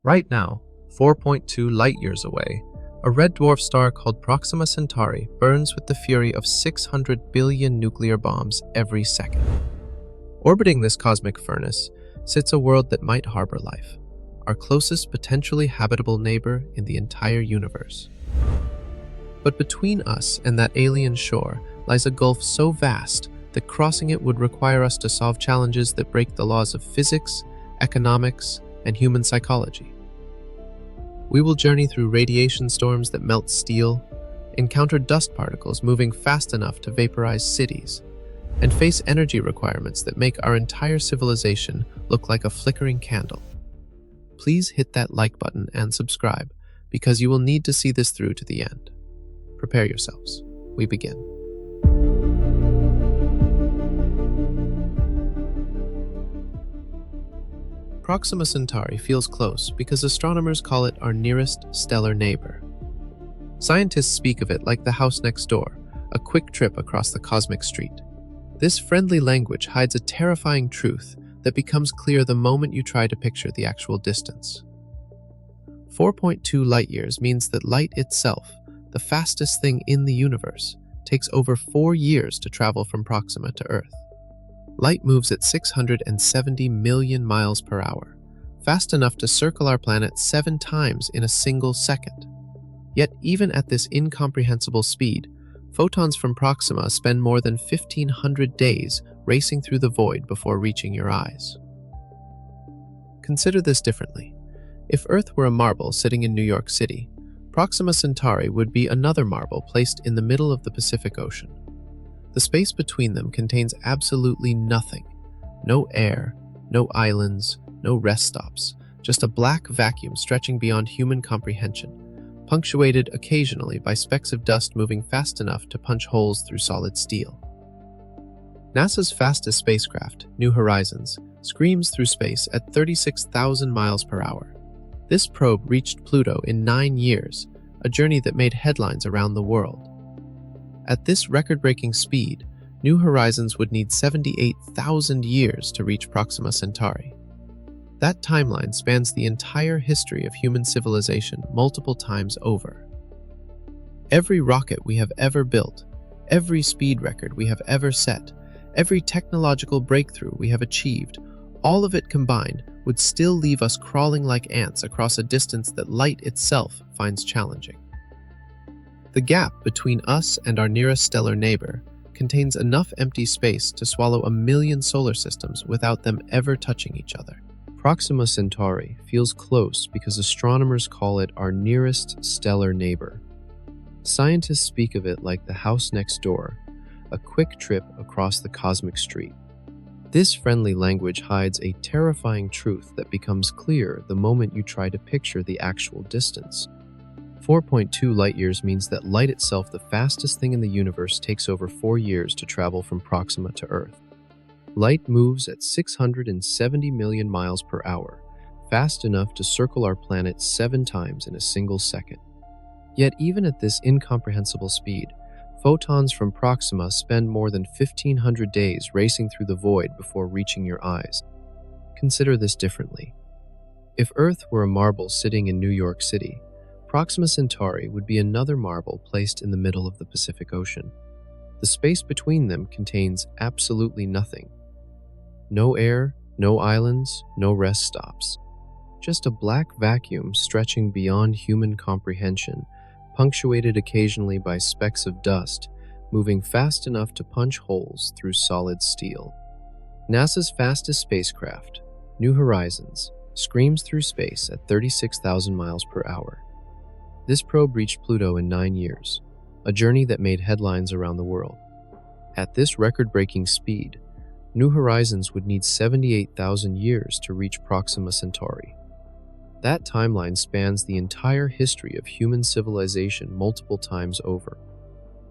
Right now, 4.2 light-years away, a red dwarf star called Proxima Centauri burns with the fury of 600 billion nuclear bombs every second. Orbiting this cosmic furnace sits a world that might harbor life, our closest potentially habitable neighbor in the entire universe. But between us and that alien shore lies a gulf so vast that crossing it would require us to solve challenges that break the laws of physics, economics, and human psychology. We will journey through radiation storms that melt steel, encounter dust particles moving fast enough to vaporize cities, and face energy requirements that make our entire civilization look like a flickering candle. Please hit that like button and subscribe, because you will need to see this through to the end. Prepare yourselves. We begin. Proxima Centauri feels close because astronomers call it our nearest stellar neighbor. Scientists speak of it like the house next door, a quick trip across the cosmic street. This friendly language hides a terrifying truth that becomes clear the moment you try to picture the actual distance. 4.2 light-years means that light itself, the fastest thing in the universe, takes over 4 years to travel from Proxima to Earth. Light moves at 670 million miles per hour, fast enough to circle our planet 7 times in a single second. Yet even at this incomprehensible speed, photons from Proxima spend more than 1,500 days racing through the void before reaching your eyes. Consider this differently. If Earth were a marble sitting in New York City, Proxima Centauri would be another marble placed in the middle of the Pacific Ocean. The space between them contains absolutely nothing. No air, no islands, no rest stops, just a black vacuum stretching beyond human comprehension, punctuated occasionally by specks of dust moving fast enough to punch holes through solid steel. NASA's fastest spacecraft, New Horizons, screams through space at 36,000 miles per hour. This probe reached Pluto in 9 years, a journey that made headlines around the world. At this record-breaking speed, New Horizons would need 78,000 years to reach Proxima Centauri. That timeline spans the entire history of human civilization multiple times over. Every rocket we have ever built, every speed record we have ever set, every technological breakthrough we have achieved, all of it combined would still leave us crawling like ants across a distance that light itself finds challenging. The gap between us and our nearest stellar neighbor contains enough empty space to swallow 1 million solar systems without them ever touching each other. Proxima Centauri feels close because astronomers call it our nearest stellar neighbor. Scientists speak of it like the house next door, a quick trip across the cosmic street. This friendly language hides a terrifying truth that becomes clear the moment you try to picture the actual distance. 4.2 light-years means that light itself, the fastest thing in the universe, takes over 4 years to travel from Proxima to Earth. Light moves at 670 million miles per hour, fast enough to circle our planet 7 times in a single second. Yet even at this incomprehensible speed, photons from Proxima spend more than 1,500 days racing through the void before reaching your eyes. Consider this differently. If Earth were a marble sitting in New York City, Proxima Centauri would be another marble placed in the middle of the Pacific Ocean. The space between them contains absolutely nothing. No air, no islands, no rest stops. Just a black vacuum stretching beyond human comprehension, punctuated occasionally by specks of dust, moving fast enough to punch holes through solid steel. NASA's fastest spacecraft, New Horizons, screams through space at 36,000 miles per hour. This probe reached Pluto in 9 years, a journey that made headlines around the world. At this record-breaking speed, New Horizons would need 78,000 years to reach Proxima Centauri. That timeline spans the entire history of human civilization multiple times over.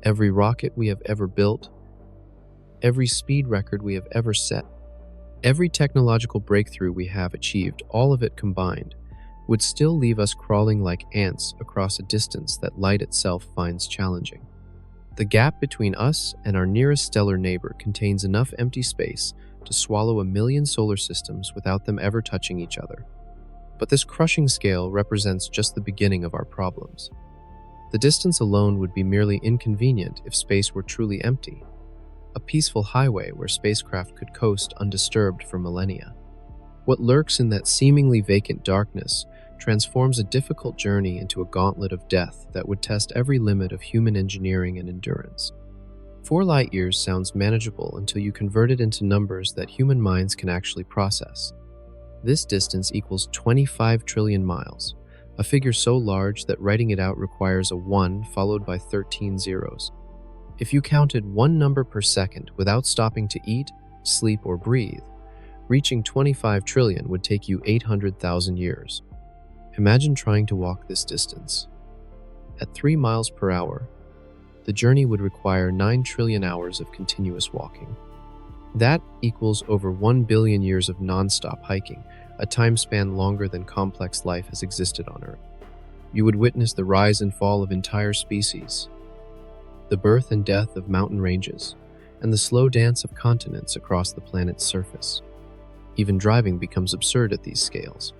Every rocket we have ever built, every speed record we have ever set, every technological breakthrough we have achieved, all of it combined, would still leave us crawling like ants across a distance that light itself finds challenging. The gap between us and our nearest stellar neighbor contains enough empty space to swallow 1 million solar systems without them ever touching each other. But this crushing scale represents just the beginning of our problems. The distance alone would be merely inconvenient if space were truly empty, a peaceful highway where spacecraft could coast undisturbed for millennia. What lurks in that seemingly vacant darkness transforms a difficult journey into a gauntlet of death that would test every limit of human engineering and endurance. 4 light-years sounds manageable until you convert it into numbers that human minds can actually process. This distance equals 25 trillion miles, a figure so large that writing it out requires a 1 followed by 13 zeros. If you counted one number per second without stopping to eat, sleep, or breathe, reaching 25 trillion would take you 800,000 years. Imagine trying to walk this distance. At 3 miles per hour, the journey would require 9 trillion hours of continuous walking. That equals over 1 billion years of non-stop hiking, a time span longer than complex life has existed on Earth. You would witness the rise and fall of entire species, the birth and death of mountain ranges, and the slow dance of continents across the planet's surface. Even driving becomes absurd at these scales.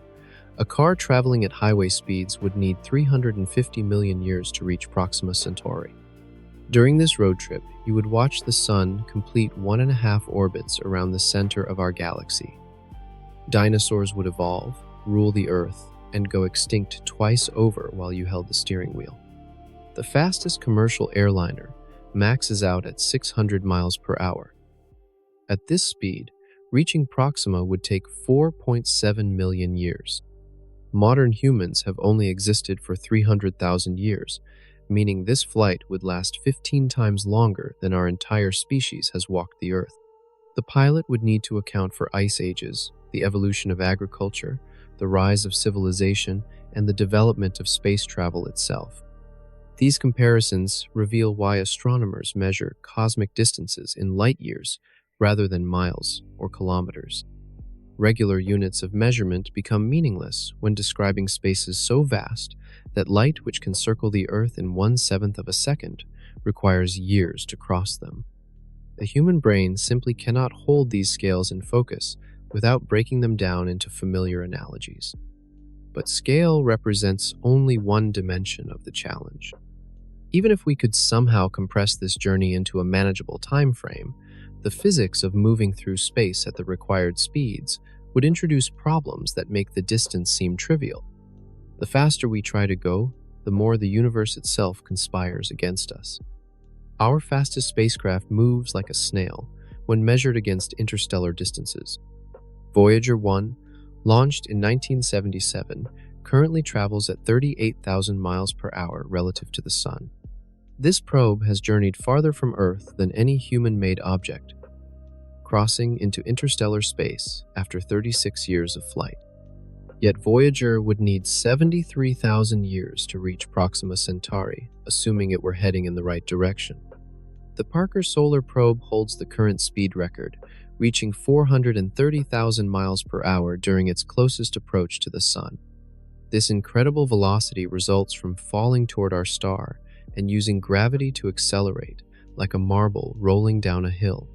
A car traveling at highway speeds would need 350 million years to reach Proxima Centauri. During this road trip, you would watch the Sun complete 1.5 orbits around the center of our galaxy. Dinosaurs would evolve, rule the Earth, and go extinct twice over while you held the steering wheel. The fastest commercial airliner maxes out at 600 miles per hour. At this speed, reaching Proxima would take 4.7 million years. Modern humans have only existed for 300,000 years, meaning this flight would last 15 times longer than our entire species has walked the Earth. The pilot would need to account for ice ages, the evolution of agriculture, the rise of civilization, and the development of space travel itself. These comparisons reveal why astronomers measure cosmic distances in light years rather than miles or kilometers. Regular units of measurement become meaningless when describing spaces so vast that light, which can circle the Earth in 1/7 of a second, requires years to cross them. The human brain simply cannot hold these scales in focus without breaking them down into familiar analogies. But scale represents only one dimension of the challenge. Even if we could somehow compress this journey into a manageable time frame, the physics of moving through space at the required speeds would introduce problems that make the distance seem trivial. The faster we try to go, the more the universe itself conspires against us. Our fastest spacecraft moves like a snail when measured against interstellar distances. Voyager 1, launched in 1977, currently travels at 38,000 miles per hour relative to the Sun. This probe has journeyed farther from Earth than any human-made object, crossing into interstellar space after 36 years of flight. Yet Voyager would need 73,000 years to reach Proxima Centauri, assuming it were heading in the right direction. The Parker Solar Probe holds the current speed record, reaching 430,000 miles per hour during its closest approach to the Sun. This incredible velocity results from falling toward our star and using gravity to accelerate, like a marble rolling down a hill.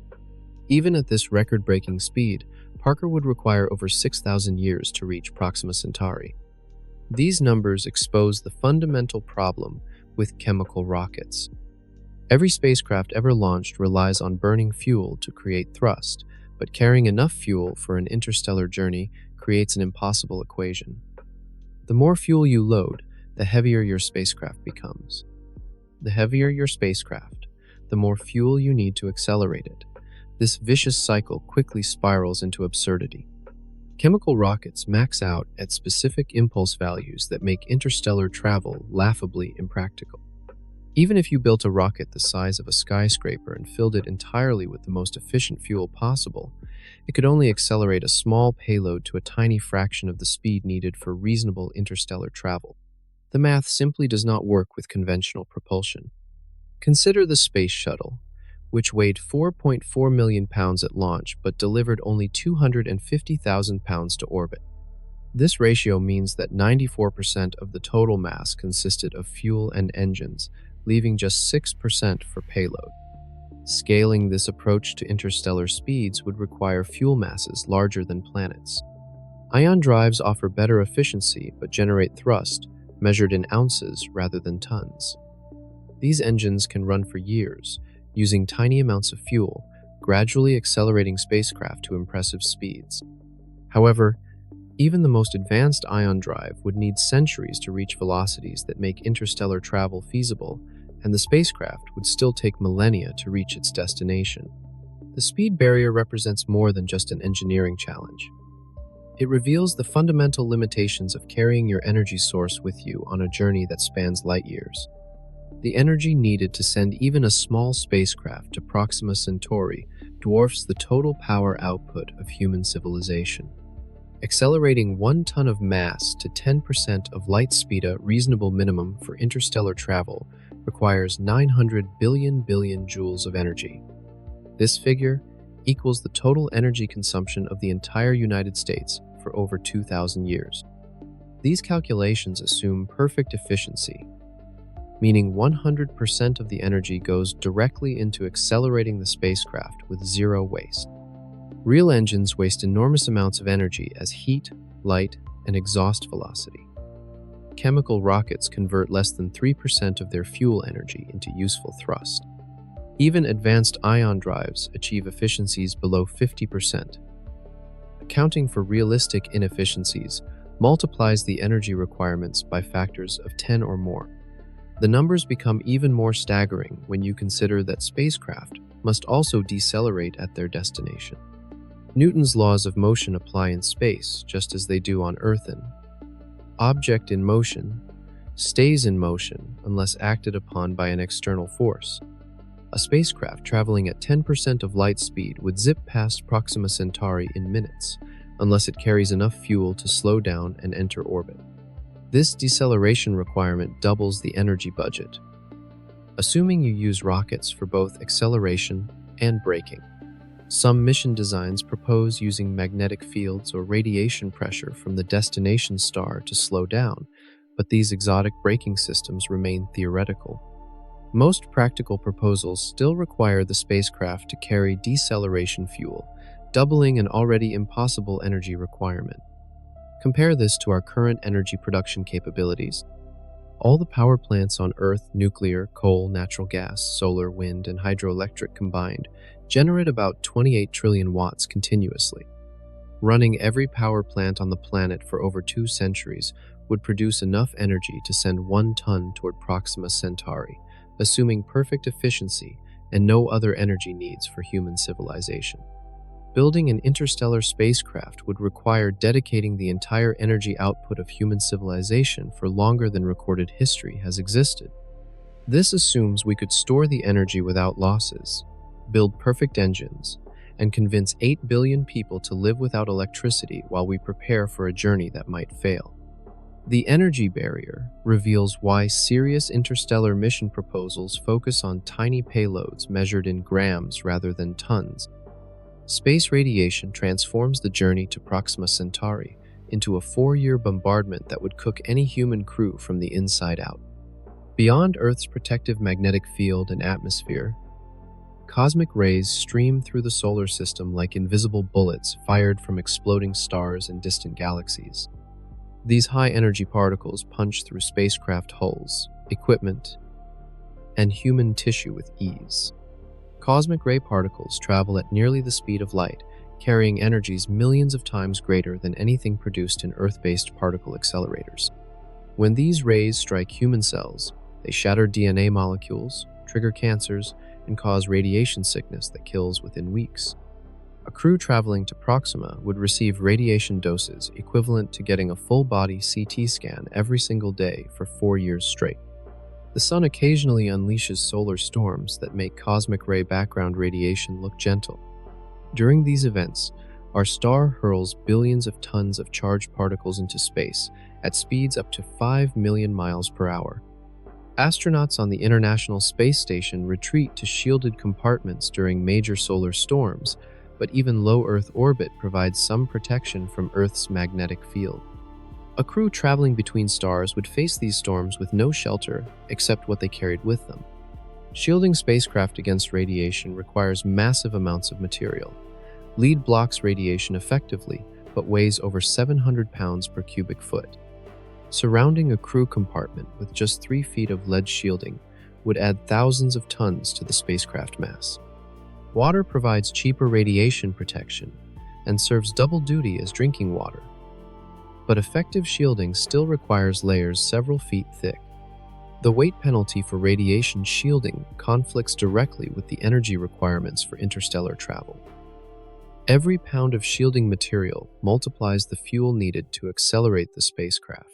Even at this record-breaking speed, Parker would require over 6,000 years to reach Proxima Centauri. These numbers expose the fundamental problem with chemical rockets. Every spacecraft ever launched relies on burning fuel to create thrust, but carrying enough fuel for an interstellar journey creates an impossible equation. The more fuel you load, the heavier your spacecraft becomes. The heavier your spacecraft, the more fuel you need to accelerate it. This vicious cycle quickly spirals into absurdity. Chemical rockets max out at specific impulse values that make interstellar travel laughably impractical. Even if you built a rocket the size of a skyscraper and filled it entirely with the most efficient fuel possible, it could only accelerate a small payload to a tiny fraction of the speed needed for reasonable interstellar travel. The math simply does not work with conventional propulsion. Consider the Space Shuttle, which weighed 4.4 million pounds at launch but delivered only 250,000 pounds to orbit. This ratio means that 94% of the total mass consisted of fuel and engines, leaving just 6% for payload. Scaling this approach to interstellar speeds would require fuel masses larger than planets. Ion drives offer better efficiency but generate thrust, measured in ounces rather than tons. These engines can run for years, using tiny amounts of fuel, gradually accelerating spacecraft to impressive speeds. However, even the most advanced ion drive would need centuries to reach velocities that make interstellar travel feasible, and the spacecraft would still take millennia to reach its destination. The speed barrier represents more than just an engineering challenge. It reveals the fundamental limitations of carrying your energy source with you on a journey that spans light years. The energy needed to send even a small spacecraft to Proxima Centauri dwarfs the total power output of human civilization. Accelerating 1 ton of mass to 10% of light speed, a reasonable minimum for interstellar travel, requires 900 billion joules of energy. This figure equals the total energy consumption of the entire United States for over 2,000 years. These calculations assume perfect efficiency, meaning 100% of the energy goes directly into accelerating the spacecraft with zero waste. Real engines waste enormous amounts of energy as heat, light, and exhaust velocity. Chemical rockets convert less than 3% of their fuel energy into useful thrust. Even advanced ion drives achieve efficiencies below 50%. Accounting for realistic inefficiencies multiplies the energy requirements by factors of 10 or more. The numbers become even more staggering when you consider that spacecraft must also decelerate at their destination. Newton's laws of motion apply in space just as they do on Earth. An object in motion stays in motion unless acted upon by an external force. A spacecraft traveling at 10% of light speed would zip past Proxima Centauri in minutes, unless it carries enough fuel to slow down and enter orbit. This deceleration requirement doubles the energy budget, assuming you use rockets for both acceleration and braking. Some mission designs propose using magnetic fields or radiation pressure from the destination star to slow down, but these exotic braking systems remain theoretical. Most practical proposals still require the spacecraft to carry deceleration fuel, doubling an already impossible energy requirement. Compare this to our current energy production capabilities. All the power plants on Earth, nuclear, coal, natural gas, solar, wind, and hydroelectric combined, generate about 28 trillion watts continuously. Running every power plant on the planet for over 2 centuries would produce enough energy to send 1 ton toward Proxima Centauri, assuming perfect efficiency and no other energy needs for human civilization. Building an interstellar spacecraft would require dedicating the entire energy output of human civilization for longer than recorded history has existed. This assumes we could store the energy without losses, build perfect engines, and convince 8 billion people to live without electricity while we prepare for a journey that might fail. The energy barrier reveals why serious interstellar mission proposals focus on tiny payloads measured in grams rather than tons. Space radiation transforms the journey to Proxima Centauri into a 4-year bombardment that would cook any human crew from the inside out. Beyond Earth's protective magnetic field and atmosphere, cosmic rays stream through the solar system like invisible bullets fired from exploding stars and distant galaxies. These high-energy particles punch through spacecraft hulls, equipment, and human tissue with ease. Cosmic ray particles travel at nearly the speed of light, carrying energies millions of times greater than anything produced in Earth-based particle accelerators. When these rays strike human cells, they shatter DNA molecules, trigger cancers, and cause radiation sickness that kills within weeks. A crew traveling to Proxima would receive radiation doses equivalent to getting a full-body CT scan every single day for 4 years straight. The sun occasionally unleashes solar storms that make cosmic ray background radiation look gentle. During these events, our star hurls billions of tons of charged particles into space at speeds up to 5 million miles per hour. Astronauts on the International Space Station retreat to shielded compartments during major solar storms, but even low Earth orbit provides some protection from Earth's magnetic field. A crew traveling between stars would face these storms with no shelter except what they carried with them. Shielding spacecraft against radiation requires massive amounts of material. Lead blocks radiation effectively, but weighs over 700 pounds per cubic foot. Surrounding a crew compartment with just 3 feet of lead shielding would add thousands of tons to the spacecraft mass. Water provides cheaper radiation protection and serves double duty as drinking water. But effective shielding still requires layers several feet thick. The weight penalty for radiation shielding conflicts directly with the energy requirements for interstellar travel. Every pound of shielding material multiplies the fuel needed to accelerate the spacecraft.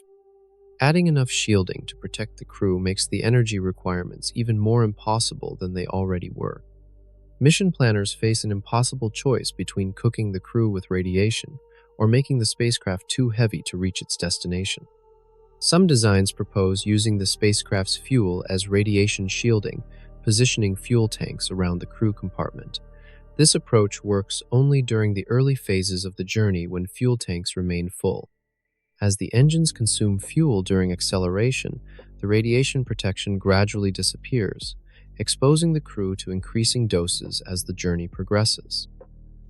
Adding enough shielding to protect the crew makes the energy requirements even more impossible than they already were. Mission planners face an impossible choice between cooking the crew with radiation or making the spacecraft too heavy to reach its destination. Some designs propose using the spacecraft's fuel as radiation shielding, positioning fuel tanks around the crew compartment. This approach works only during the early phases of the journey when fuel tanks remain full. As the engines consume fuel during acceleration, the radiation protection gradually disappears, exposing the crew to increasing doses as the journey progresses.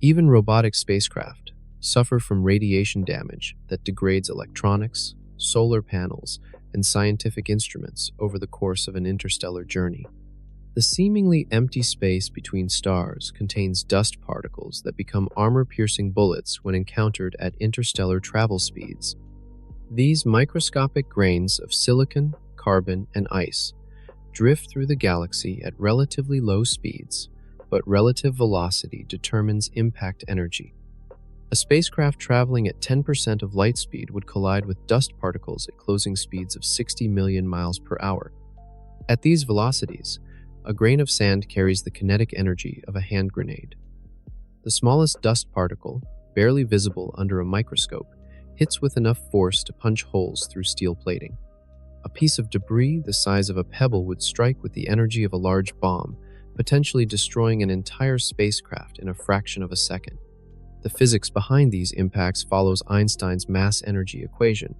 Even robotic spacecraft suffer from radiation damage that degrades electronics, solar panels, and scientific instruments over the course of an interstellar journey. The seemingly empty space between stars contains dust particles that become armor-piercing bullets when encountered at interstellar travel speeds. These microscopic grains of silicon, carbon, and ice drift through the galaxy at relatively low speeds, but relative velocity determines impact energy. A spacecraft traveling at 10% of light speed would collide with dust particles at closing speeds of 60 million miles per hour. At these velocities, a grain of sand carries the kinetic energy of a hand grenade. The smallest dust particle, barely visible under a microscope, hits with enough force to punch holes through steel plating. A piece of debris the size of a pebble would strike with the energy of a large bomb, potentially destroying an entire spacecraft in a fraction of a second. The physics behind these impacts follows Einstein's mass-energy equation,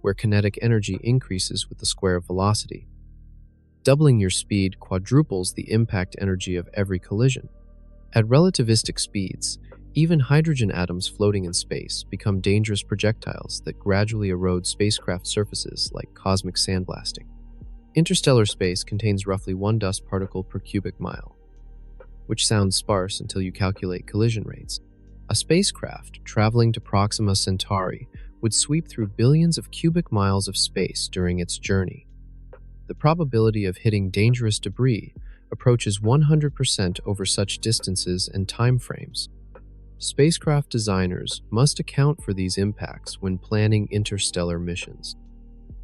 where kinetic energy increases with the square of velocity. Doubling your speed quadruples the impact energy of every collision. At relativistic speeds, even hydrogen atoms floating in space become dangerous projectiles that gradually erode spacecraft surfaces like cosmic sandblasting. Interstellar space contains roughly 1 dust particle per cubic mile, which sounds sparse until you calculate collision rates. A spacecraft traveling to Proxima Centauri would sweep through billions of cubic miles of space during its journey. The probability of hitting dangerous debris approaches 100% over such distances and time frames. Spacecraft designers must account for these impacts when planning interstellar missions.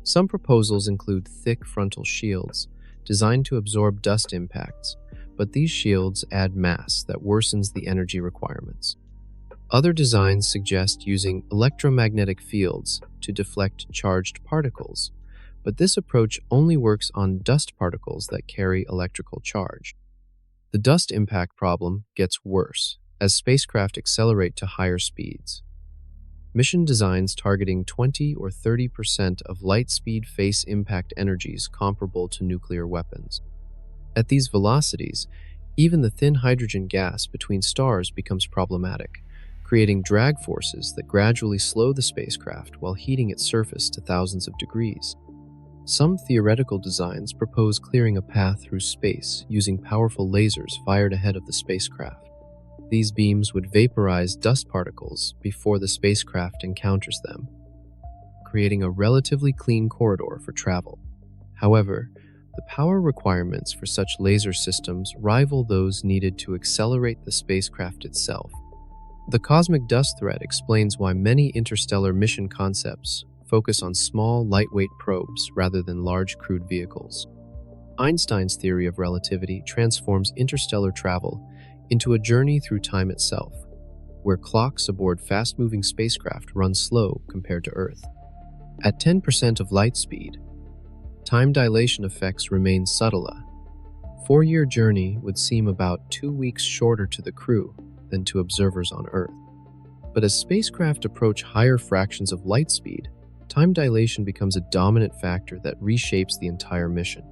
Some proposals include thick frontal shields designed to absorb dust impacts, but these shields add mass that worsens the energy requirements. Other designs suggest using electromagnetic fields to deflect charged particles, but this approach only works on dust particles that carry electrical charge. The dust impact problem gets worse as spacecraft accelerate to higher speeds. Mission designs targeting 20 or 30% of light speed face impact energies comparable to nuclear weapons. At these velocities, even the thin hydrogen gas between stars becomes problematic, creating drag forces that gradually slow the spacecraft while heating its surface to thousands of degrees. Some theoretical designs propose clearing a path through space using powerful lasers fired ahead of the spacecraft. These beams would vaporize dust particles before the spacecraft encounters them, creating a relatively clean corridor for travel. However, the power requirements for such laser systems rival those needed to accelerate the spacecraft itself. The cosmic dust threat explains why many interstellar mission concepts focus on small, lightweight probes rather than large crewed vehicles. Einstein's theory of relativity transforms interstellar travel into a journey through time itself, where clocks aboard fast-moving spacecraft run slow compared to Earth. At 10% of light speed, time dilation effects remain subtle. A 4-year journey would seem about 2 weeks shorter to the crew than to observers on Earth. But as spacecraft approach higher fractions of light speed, time dilation becomes a dominant factor that reshapes the entire mission.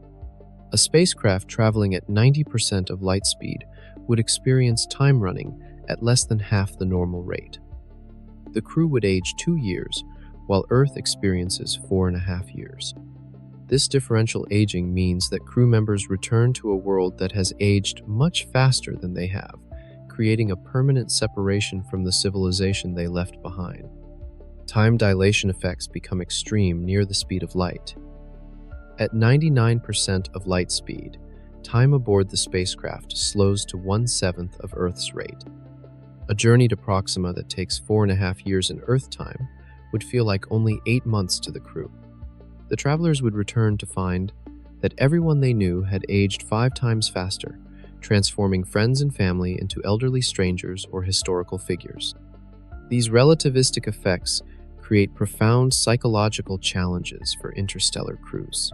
A spacecraft traveling at 90% of light speed would experience time running at less than half the normal rate. the crew would age 2 years, while Earth experiences 4.5 years. This differential aging means that crew members return to a world that has aged much faster than they have, creating a permanent separation from the civilization they left behind. Time dilation effects become extreme near the speed of light. At 99% of light speed, time aboard the spacecraft slows to 1/7 of Earth's rate. A journey to Proxima that takes 4.5 years in Earth time would feel like only 8 months to the crew. The travelers would return to find that everyone they knew had aged 5 times faster, transforming friends and family into elderly strangers or historical figures. These relativistic effects create profound psychological challenges for interstellar crews.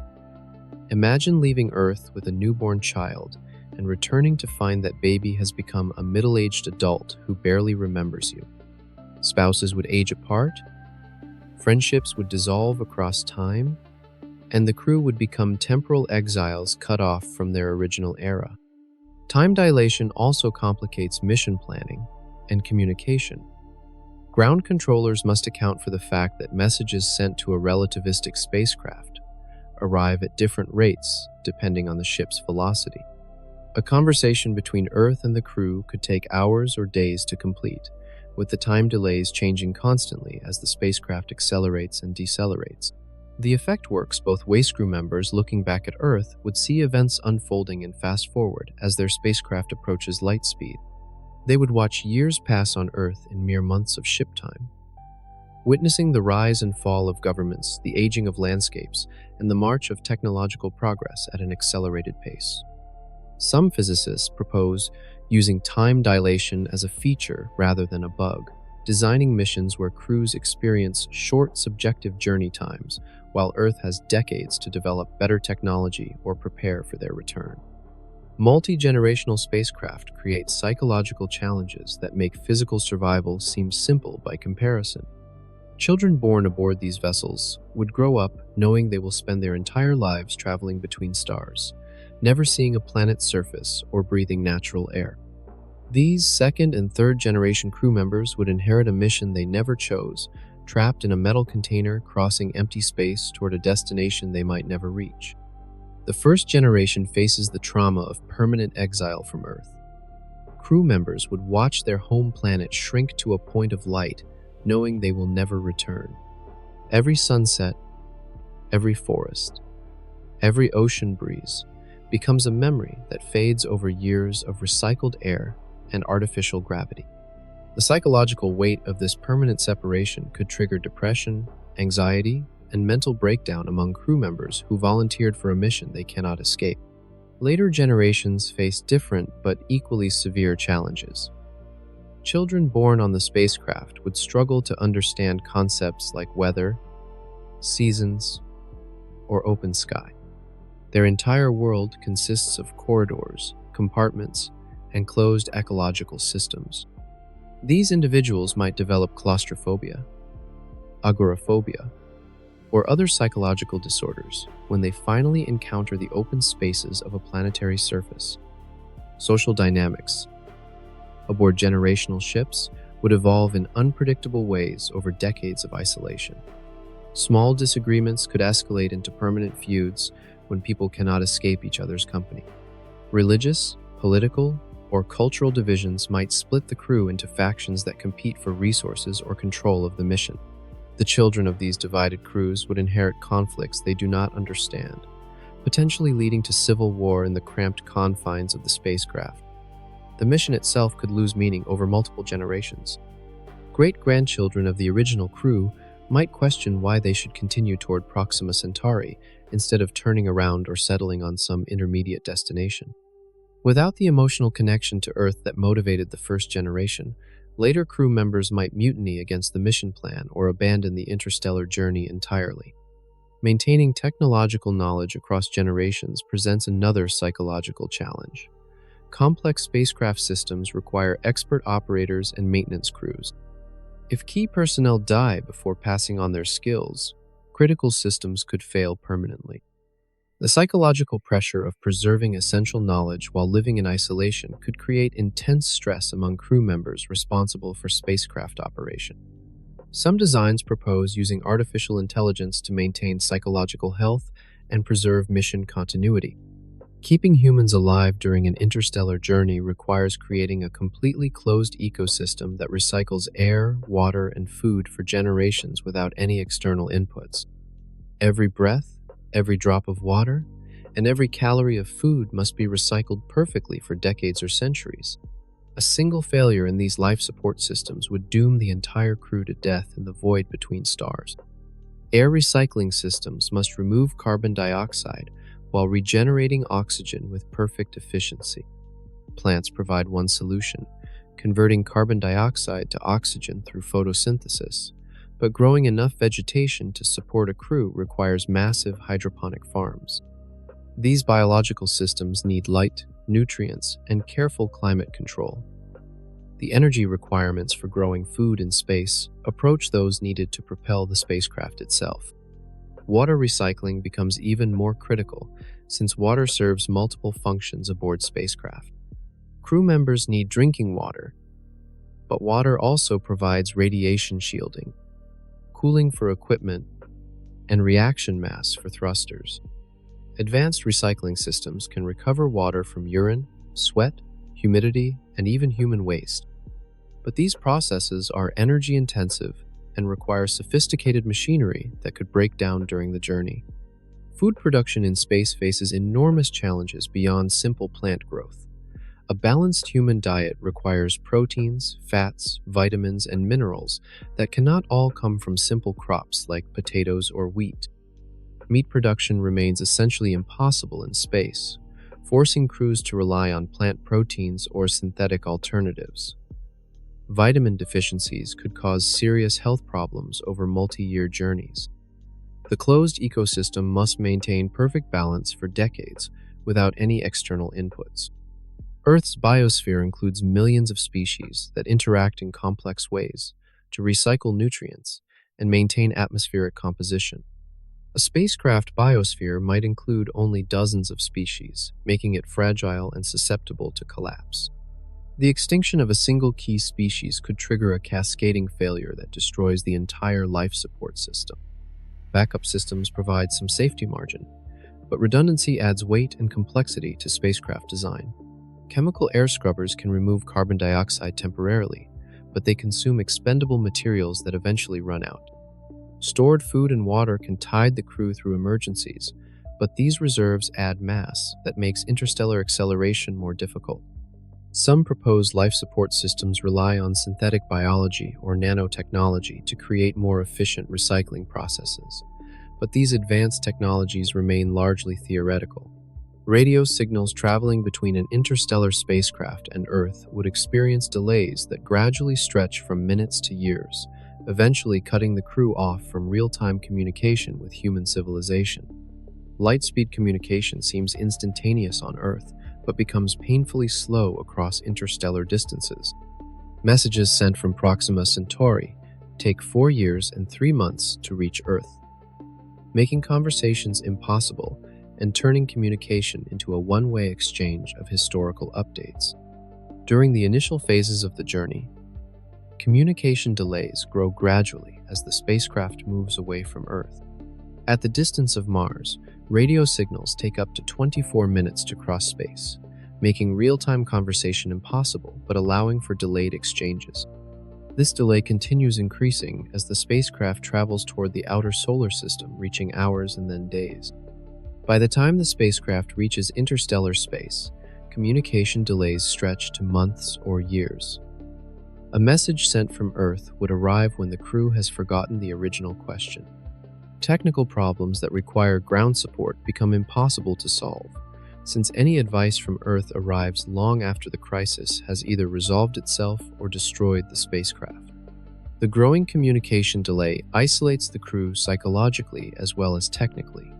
Imagine leaving Earth with a newborn child and returning to find that baby has become a middle-aged adult who barely remembers you. Spouses would age apart, friendships would dissolve across time, and the crew would become temporal exiles cut off from their original era. Time dilation also complicates mission planning and communication. Ground controllers must account for the fact that messages sent to a relativistic spacecraft arrive at different rates depending on the ship's velocity. A conversation between Earth and the crew could take hours or days to complete, with the time delays changing constantly as the spacecraft accelerates and decelerates. The effect works both ways. Crew members looking back at Earth would see events unfolding in fast forward as their spacecraft approaches light speed. They would watch years pass on Earth in mere months of ship time. Witnessing the rise and fall of governments, the aging of landscapes, and the march of technological progress at an accelerated pace. Some physicists propose using time dilation as a feature rather than a bug, designing missions where crews experience short subjective journey times, while Earth has decades to develop better technology or prepare for their return. Multi-generational spacecraft create psychological challenges that make physical survival seem simple by comparison. Children born aboard these vessels would grow up knowing they will spend their entire lives traveling between stars, never seeing a planet's surface or breathing natural air. These second and third generation crew members would inherit a mission they never chose, trapped in a metal container crossing empty space toward a destination they might never reach. The first generation faces the trauma of permanent exile from Earth. Crew members would watch their home planet shrink to a point of light, knowing they will never return. Every sunset, every forest, every ocean breeze becomes a memory that fades over years of recycled air and artificial gravity. The psychological weight of this permanent separation could trigger depression, anxiety, and mental breakdown among crew members who volunteered for a mission they cannot escape. Later generations face different but equally severe challenges. Children born on the spacecraft would struggle to understand concepts like weather, seasons, or open sky. Their entire world consists of corridors, compartments, and closed ecological systems. These individuals might develop claustrophobia, agoraphobia, or other psychological disorders when they finally encounter the open spaces of a planetary surface. Social dynamics aboard generational ships would evolve in unpredictable ways over decades of isolation. Small disagreements could escalate into permanent feuds when people cannot escape each other's company. Religious, political, or cultural divisions might split the crew into factions that compete for resources or control of the mission. The children of these divided crews would inherit conflicts they do not understand, potentially leading to civil war in the cramped confines of the spacecraft. The mission itself could lose meaning over multiple generations. Great-grandchildren of the original crew might question why they should continue toward Proxima Centauri instead of turning around or settling on some intermediate destination. Without the emotional connection to Earth that motivated the first generation, later crew members might mutiny against the mission plan or abandon the interstellar journey entirely. Maintaining technological knowledge across generations presents another psychological challenge. Complex spacecraft systems require expert operators and maintenance crews. If key personnel die before passing on their skills, critical systems could fail permanently. The psychological pressure of preserving essential knowledge while living in isolation could create intense stress among crew members responsible for spacecraft operation. Some designs propose using artificial intelligence to maintain psychological health and preserve mission continuity. Keeping humans alive during an interstellar journey requires creating a completely closed ecosystem that recycles air, water, and food for generations without any external inputs. Every breath, every drop of water, and every calorie of food must be recycled perfectly for decades or centuries. A single failure in these life support systems would doom the entire crew to death in the void between stars. Air recycling systems must remove carbon dioxide while regenerating oxygen with perfect efficiency. Plants provide one solution, converting carbon dioxide to oxygen through photosynthesis, but growing enough vegetation to support a crew requires massive hydroponic farms. These biological systems need light, nutrients, and careful climate control. The energy requirements for growing food in space approach those needed to propel the spacecraft itself. Water recycling becomes even more critical since water serves multiple functions aboard spacecraft. Crew members need drinking water, but water also provides radiation shielding, cooling for equipment, and reaction mass for thrusters. Advanced recycling systems can recover water from urine, sweat, humidity, and even human waste. But these processes are energy-intensive and require sophisticated machinery that could break down during the journey. Food production in space faces enormous challenges beyond simple plant growth. A balanced human diet requires proteins, fats, vitamins, and minerals that cannot all come from simple crops like potatoes or wheat. Meat production remains essentially impossible in space, forcing crews to rely on plant proteins or synthetic alternatives. Vitamin deficiencies could cause serious health problems over multi-year journeys. The closed ecosystem must maintain perfect balance for decades without any external inputs. Earth's biosphere includes millions of species that interact in complex ways to recycle nutrients and maintain atmospheric composition. A spacecraft biosphere might include only dozens of species, making it fragile and susceptible to collapse. The extinction of a single key species could trigger a cascading failure that destroys the entire life support system. Backup systems provide some safety margin, but redundancy adds weight and complexity to spacecraft design. Chemical air scrubbers can remove carbon dioxide temporarily, but they consume expendable materials that eventually run out. Stored food and water can tide the crew through emergencies, but these reserves add mass that makes interstellar acceleration more difficult. Some proposed life support systems rely on synthetic biology or nanotechnology to create more efficient recycling processes, but these advanced technologies remain largely theoretical. Radio signals traveling between an interstellar spacecraft and Earth would experience delays that gradually stretch from minutes to years, eventually cutting the crew off from real-time communication with human civilization. Light-speed communication seems instantaneous on Earth, but becomes painfully slow across interstellar distances. Messages sent from Proxima Centauri take 4 years and 3 months to reach Earth, making conversations impossible and turning communication into a one-way exchange of historical updates. During the initial phases of the journey, communication delays grow gradually as the spacecraft moves away from Earth. At the distance of Mars, radio signals take up to 24 minutes to cross space, making real-time conversation impossible but allowing for delayed exchanges. This delay continues increasing as the spacecraft travels toward the outer solar system, reaching hours and then days. By the time the spacecraft reaches interstellar space, communication delays stretch to months or years. A message sent from Earth would arrive when the crew has forgotten the original question. Technical problems that require ground support become impossible to solve, since any advice from Earth arrives long after the crisis has either resolved itself or destroyed the spacecraft. The growing communication delay isolates the crew psychologically as well as technically.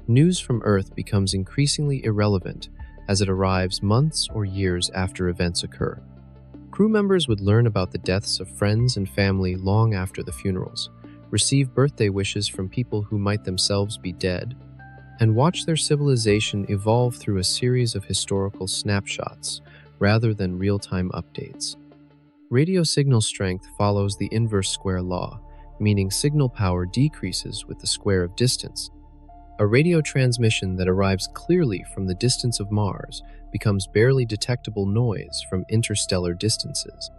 News from Earth becomes increasingly irrelevant as it arrives months or years after events occur. Crew members would learn about the deaths of friends and family long after the funerals, receive birthday wishes from people who might themselves be dead, and watch their civilization evolve through a series of historical snapshots rather than real-time updates. Radio signal strength follows the inverse square law, meaning signal power decreases with the square of distance. A radio transmission that arrives clearly from the distance of Mars becomes barely detectable noise from interstellar distances.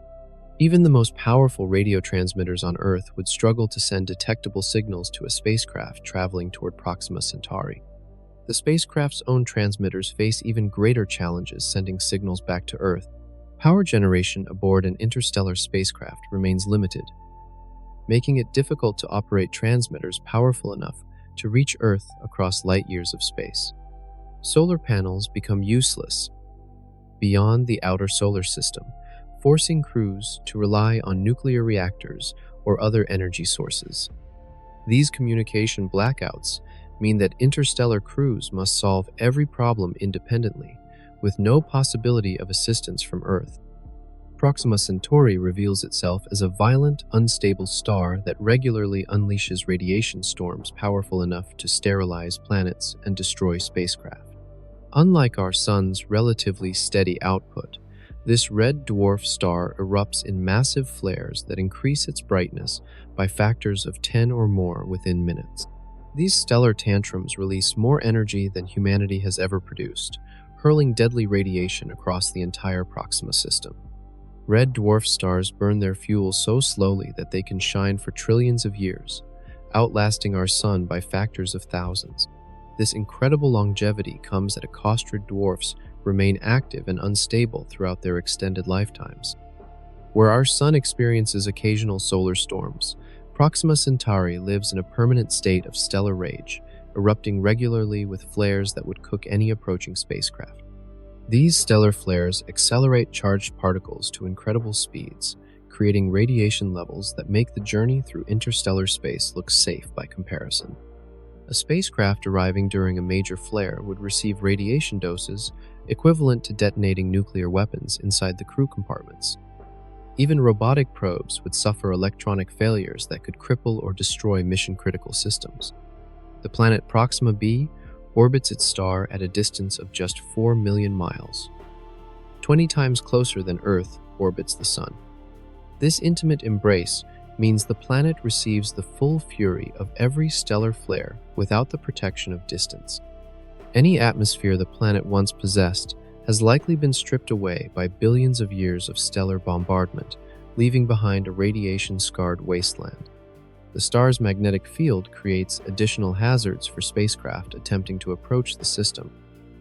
Even the most powerful radio transmitters on Earth would struggle to send detectable signals to a spacecraft traveling toward Proxima Centauri. The spacecraft's own transmitters face even greater challenges sending signals back to Earth. Power generation aboard an interstellar spacecraft remains limited, making it difficult to operate transmitters powerful enough to reach Earth across light years of space. Solar panels become useless beyond the outer solar system, forcing crews to rely on nuclear reactors or other energy sources. These communication blackouts mean that interstellar crews must solve every problem independently, with no possibility of assistance from Earth. Proxima Centauri reveals itself as a violent, unstable star that regularly unleashes radiation storms powerful enough to sterilize planets and destroy spacecraft. Unlike our Sun's relatively steady output, this red dwarf star erupts in massive flares that increase its brightness by factors of 10 or more within minutes. These stellar tantrums release more energy than humanity has ever produced, hurling deadly radiation across the entire Proxima system. Red dwarf stars burn their fuel so slowly that they can shine for trillions of years, outlasting our Sun by factors of thousands. This incredible longevity comes at a cost. Red dwarfs remain active and unstable throughout their extended lifetimes. Where our Sun experiences occasional solar storms, Proxima Centauri lives in a permanent state of stellar rage, erupting regularly with flares that would cook any approaching spacecraft. These stellar flares accelerate charged particles to incredible speeds, creating radiation levels that make the journey through interstellar space look safe by comparison. A spacecraft arriving during a major flare would receive radiation doses equivalent to detonating nuclear weapons inside the crew compartments. Even robotic probes would suffer electronic failures that could cripple or destroy mission-critical systems. The planet Proxima B orbits its star at a distance of just 4 million miles, 20 times closer than Earth orbits the Sun. This intimate embrace means the planet receives the full fury of every stellar flare without the protection of distance. Any atmosphere the planet once possessed has likely been stripped away by billions of years of stellar bombardment, leaving behind a radiation-scarred wasteland. The star's magnetic field creates additional hazards for spacecraft attempting to approach the system.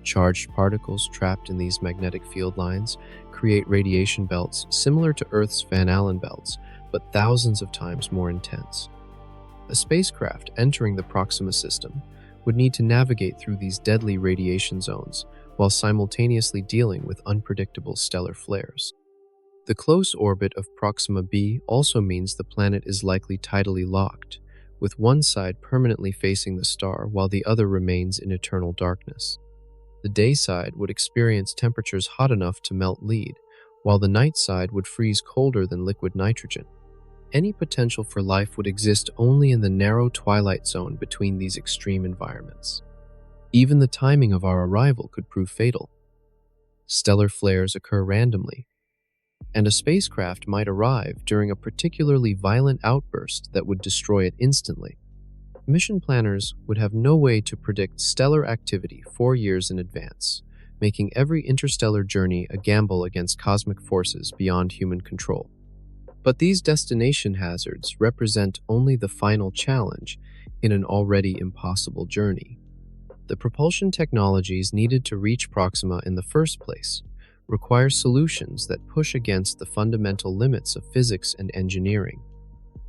Charged particles trapped in these magnetic field lines create radiation belts similar to Earth's Van Allen belts, but thousands of times more intense. A spacecraft entering the Proxima system would need to navigate through these deadly radiation zones while simultaneously dealing with unpredictable stellar flares. The close orbit of Proxima B also means the planet is likely tidally locked, with one side permanently facing the star while the other remains in eternal darkness. The day side would experience temperatures hot enough to melt lead, while the night side would freeze colder than liquid nitrogen. Any potential for life would exist only in the narrow twilight zone between these extreme environments. Even the timing of our arrival could prove fatal. Stellar flares occur randomly, and a spacecraft might arrive during a particularly violent outburst that would destroy it instantly. Mission planners would have no way to predict stellar activity 4 years in advance, making every interstellar journey a gamble against cosmic forces beyond human control. But these destination hazards represent only the final challenge in an already impossible journey. The propulsion technologies needed to reach Proxima in the first place require solutions that push against the fundamental limits of physics and engineering.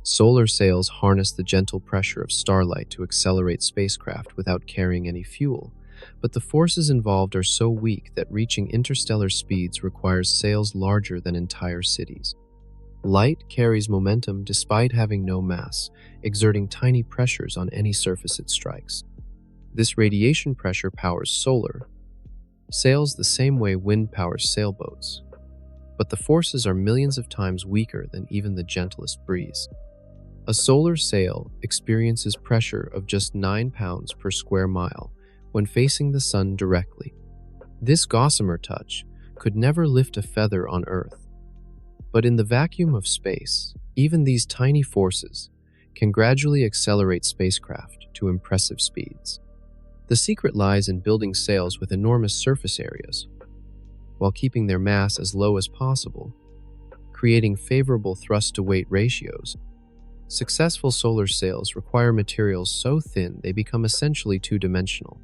Solar sails harness the gentle pressure of starlight to accelerate spacecraft without carrying any fuel, but the forces involved are so weak that reaching interstellar speeds requires sails larger than entire cities. Light carries momentum despite having no mass, exerting tiny pressures on any surface it strikes. This radiation pressure powers solar sails the same way wind powers sailboats, but the forces are millions of times weaker than even the gentlest breeze. A solar sail experiences pressure of just 9 pounds per square mile when facing the sun directly. This gossamer touch could never lift a feather on Earth. But in the vacuum of space, even these tiny forces can gradually accelerate spacecraft to impressive speeds. The secret lies in building sails with enormous surface areas, while keeping their mass as low as possible, creating favorable thrust-to-weight ratios. Successful solar sails require materials so thin they become essentially two-dimensional.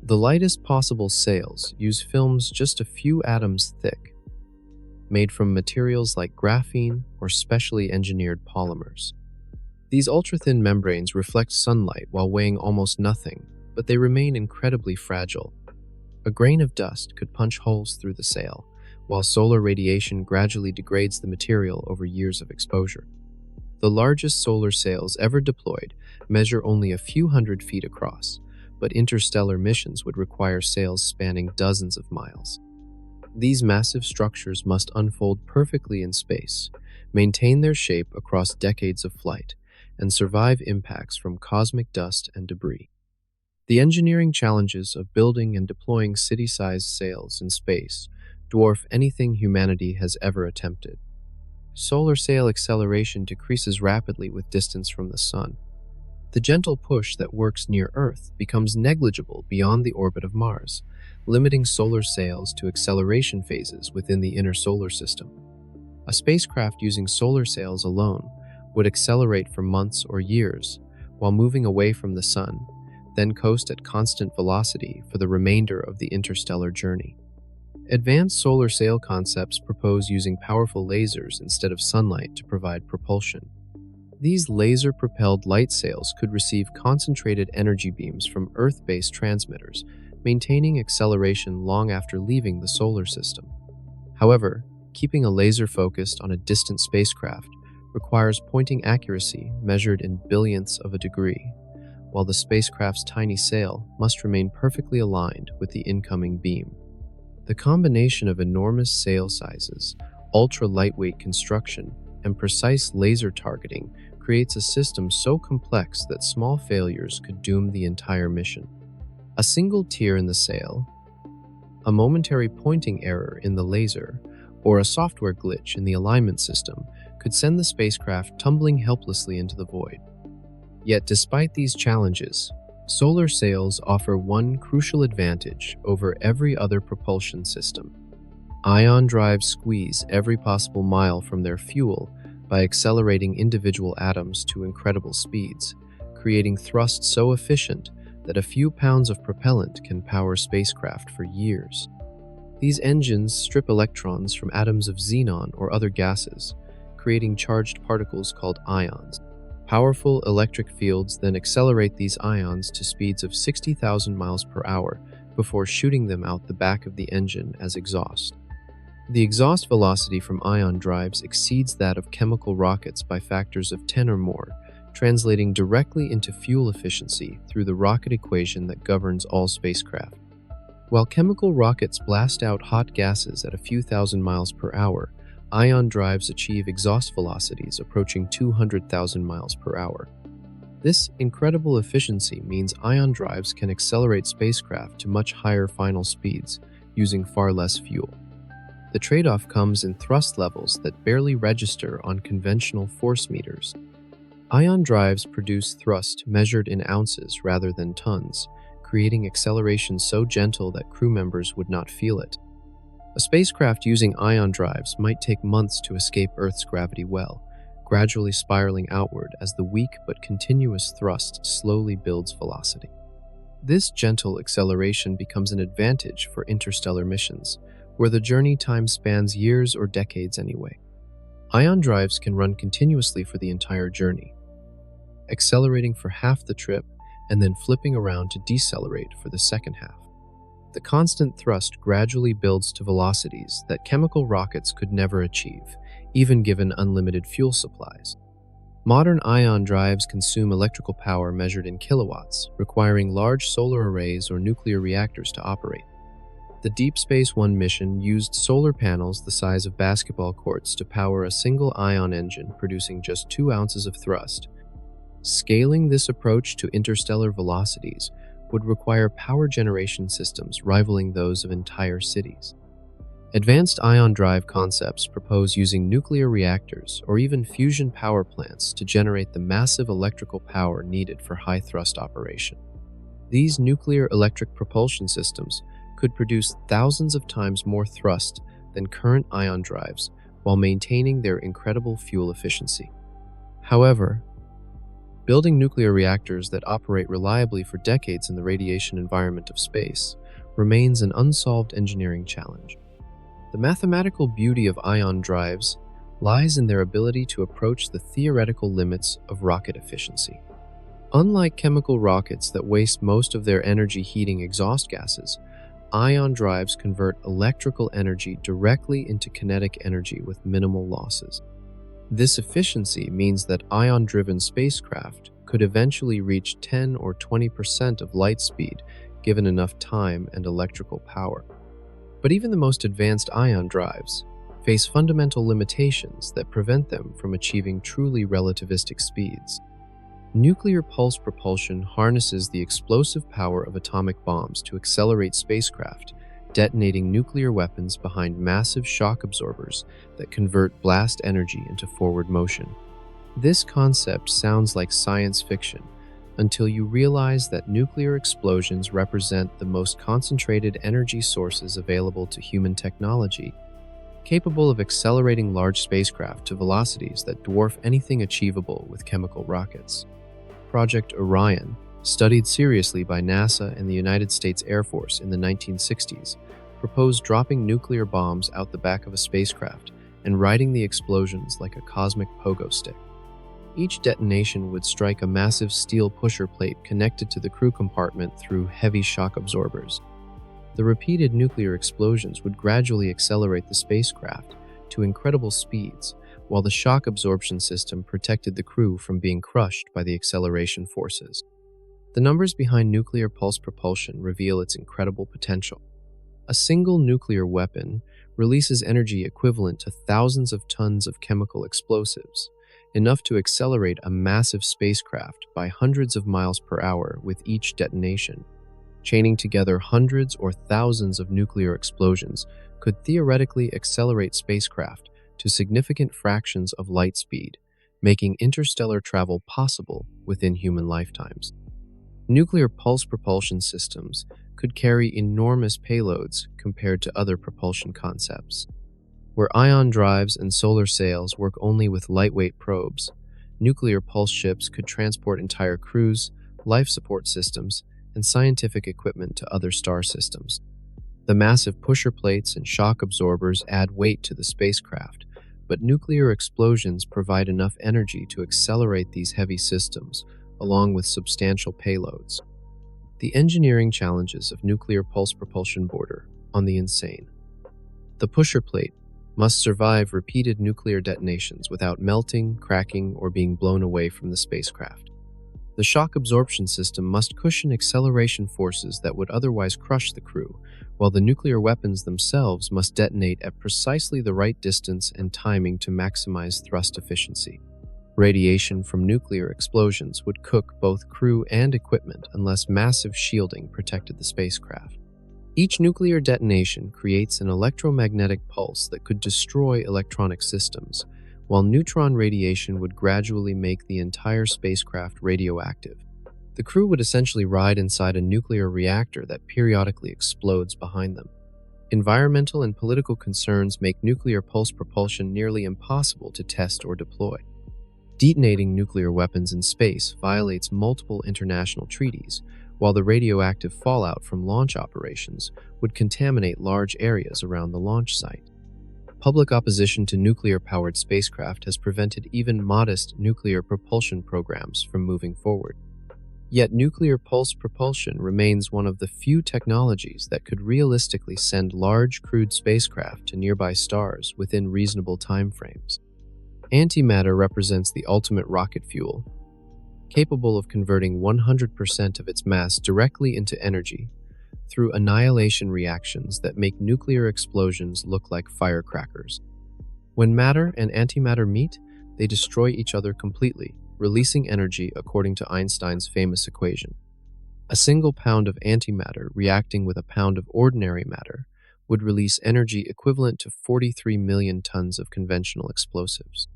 The lightest possible sails use films just a few atoms thick, made from materials like graphene or specially engineered polymers. These ultra-thin membranes reflect sunlight while weighing almost nothing, but they remain incredibly fragile. A grain of dust could punch holes through the sail, while solar radiation gradually degrades the material over years of exposure. The largest solar sails ever deployed measure only a few hundred feet across, but interstellar missions would require sails spanning dozens of miles. These massive structures must unfold perfectly in space, maintain their shape across decades of flight, and survive impacts from cosmic dust and debris. The engineering challenges of building and deploying city-sized sails in space dwarf anything humanity has ever attempted. Solar sail acceleration decreases rapidly with distance from the Sun. The gentle push that works near Earth becomes negligible beyond the orbit of Mars, limiting solar sails to acceleration phases within the inner solar system. A spacecraft using solar sails alone would accelerate for months or years while moving away from the Sun, then coast at constant velocity for the remainder of the interstellar journey. Advanced solar sail concepts propose using powerful lasers instead of sunlight to provide propulsion. These laser-propelled light sails could receive concentrated energy beams from Earth-based transmitters, maintaining acceleration long after leaving the solar system. However, keeping a laser focused on a distant spacecraft requires pointing accuracy measured in billionths of a degree, while the spacecraft's tiny sail must remain perfectly aligned with the incoming beam. The combination of enormous sail sizes, ultra-lightweight construction, and precise laser targeting creates a system so complex that small failures could doom the entire mission. A single tear in the sail, a momentary pointing error in the laser, or a software glitch in the alignment system could send the spacecraft tumbling helplessly into the void. Yet despite these challenges, solar sails offer one crucial advantage over every other propulsion system. Ion drives squeeze every possible mile from their fuel by accelerating individual atoms to incredible speeds, creating thrust so efficient that a few pounds of propellant can power spacecraft for years. These engines strip electrons from atoms of xenon or other gases, creating charged particles called ions. Powerful electric fields then accelerate these ions to speeds of 60,000 miles per hour before shooting them out the back of the engine as exhaust. The exhaust velocity from ion drives exceeds that of chemical rockets by factors of 10 or more, translating directly into fuel efficiency through the rocket equation that governs all spacecraft. While chemical rockets blast out hot gases at a few thousand miles per hour, ion drives achieve exhaust velocities approaching 200,000 miles per hour. This incredible efficiency means ion drives can accelerate spacecraft to much higher final speeds using far less fuel. The trade-off comes in thrust levels that barely register on conventional force meters. Ion drives produce thrust measured in ounces rather than tons, creating acceleration so gentle that crew members would not feel it. A spacecraft using ion drives might take months to escape Earth's gravity well, gradually spiraling outward as the weak but continuous thrust slowly builds velocity. This gentle acceleration becomes an advantage for interstellar missions, where the journey time spans years or decades anyway. Ion drives can run continuously for the entire journey, accelerating for half the trip and then flipping around to decelerate for the second half. The constant thrust gradually builds to velocities that chemical rockets could never achieve, even given unlimited fuel supplies. Modern ion drives consume electrical power measured in kilowatts, requiring large solar arrays or nuclear reactors to operate. The Deep Space One mission used solar panels the size of basketball courts to power a single ion engine producing just 2 ounces of thrust. Scaling this approach to interstellar velocities would require power generation systems rivaling those of entire cities. Advanced ion drive concepts propose using nuclear reactors or even fusion power plants to generate the massive electrical power needed for high-thrust operation. These nuclear electric propulsion systems could produce thousands of times more thrust than current ion drives while maintaining their incredible fuel efficiency. However, building nuclear reactors that operate reliably for decades in the radiation environment of space remains an unsolved engineering challenge. The mathematical beauty of ion drives lies in their ability to approach the theoretical limits of rocket efficiency. Unlike chemical rockets that waste most of their energy heating exhaust gases, ion drives convert electrical energy directly into kinetic energy with minimal losses. This efficiency means that ion-driven spacecraft could eventually reach 10 or 20% of light speed given enough time and electrical power. But even the most advanced ion drives face fundamental limitations that prevent them from achieving truly relativistic speeds. Nuclear pulse propulsion harnesses the explosive power of atomic bombs to accelerate spacecraft, detonating nuclear weapons behind massive shock absorbers that convert blast energy into forward motion. This concept sounds like science fiction until you realize that nuclear explosions represent the most concentrated energy sources available to human technology, capable of accelerating large spacecraft to velocities that dwarf anything achievable with chemical rockets. Project Orion, studied seriously by NASA and the United States Air Force in the 1960s, proposed dropping nuclear bombs out the back of a spacecraft and riding the explosions like a cosmic pogo stick. Each detonation would strike a massive steel pusher plate connected to the crew compartment through heavy shock absorbers. The repeated nuclear explosions would gradually accelerate the spacecraft to incredible speeds, while the shock absorption system protected the crew from being crushed by the acceleration forces. The numbers behind nuclear pulse propulsion reveal its incredible potential. A single nuclear weapon releases energy equivalent to thousands of tons of chemical explosives, enough to accelerate a massive spacecraft by hundreds of miles per hour with each detonation. Chaining together hundreds or thousands of nuclear explosions could theoretically accelerate spacecraft to significant fractions of light speed, making interstellar travel possible within human lifetimes. Nuclear pulse propulsion systems could carry enormous payloads compared to other propulsion concepts. Where ion drives and solar sails work only with lightweight probes, nuclear pulse ships could transport entire crews, life support systems, and scientific equipment to other star systems. The massive pusher plates and shock absorbers add weight to the spacecraft, but nuclear explosions provide enough energy to accelerate these heavy systems, along with substantial payloads. The engineering challenges of nuclear pulse propulsion border on the insane. The pusher plate must survive repeated nuclear detonations without melting, cracking, or being blown away from the spacecraft. The shock absorption system must cushion acceleration forces that would otherwise crush the crew, while the nuclear weapons themselves must detonate at precisely the right distance and timing to maximize thrust efficiency. Radiation from nuclear explosions would cook both crew and equipment unless massive shielding protected the spacecraft. Each nuclear detonation creates an electromagnetic pulse that could destroy electronic systems, while neutron radiation would gradually make the entire spacecraft radioactive. The crew would essentially ride inside a nuclear reactor that periodically explodes behind them. Environmental and political concerns make nuclear pulse propulsion nearly impossible to test or deploy. Detonating nuclear weapons in space violates multiple international treaties, while the radioactive fallout from launch operations would contaminate large areas around the launch site. Public opposition to nuclear-powered spacecraft has prevented even modest nuclear propulsion programs from moving forward. Yet nuclear pulse propulsion remains one of the few technologies that could realistically send large crewed spacecraft to nearby stars within reasonable timeframes. Antimatter represents the ultimate rocket fuel, capable of converting 100% of its mass directly into energy through annihilation reactions that make nuclear explosions look like firecrackers. When matter and antimatter meet, they destroy each other completely, releasing energy according to Einstein's famous equation. A single pound of antimatter reacting with a pound of ordinary matter would release energy equivalent to 43 million tons of conventional explosives.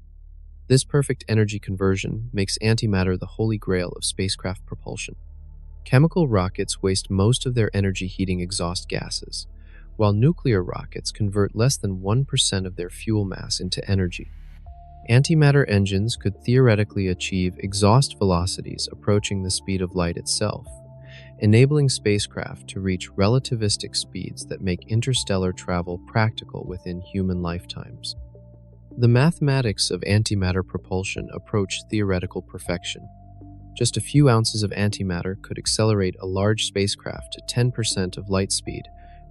This perfect energy conversion makes antimatter the holy grail of spacecraft propulsion. Chemical rockets waste most of their energy heating exhaust gases, while nuclear rockets convert less than 1% of their fuel mass into energy. Antimatter engines could theoretically achieve exhaust velocities approaching the speed of light itself, enabling spacecraft to reach relativistic speeds that make interstellar travel practical within human lifetimes. The mathematics of antimatter propulsion approach theoretical perfection. Just a few ounces of antimatter could accelerate a large spacecraft to 10% of light speed,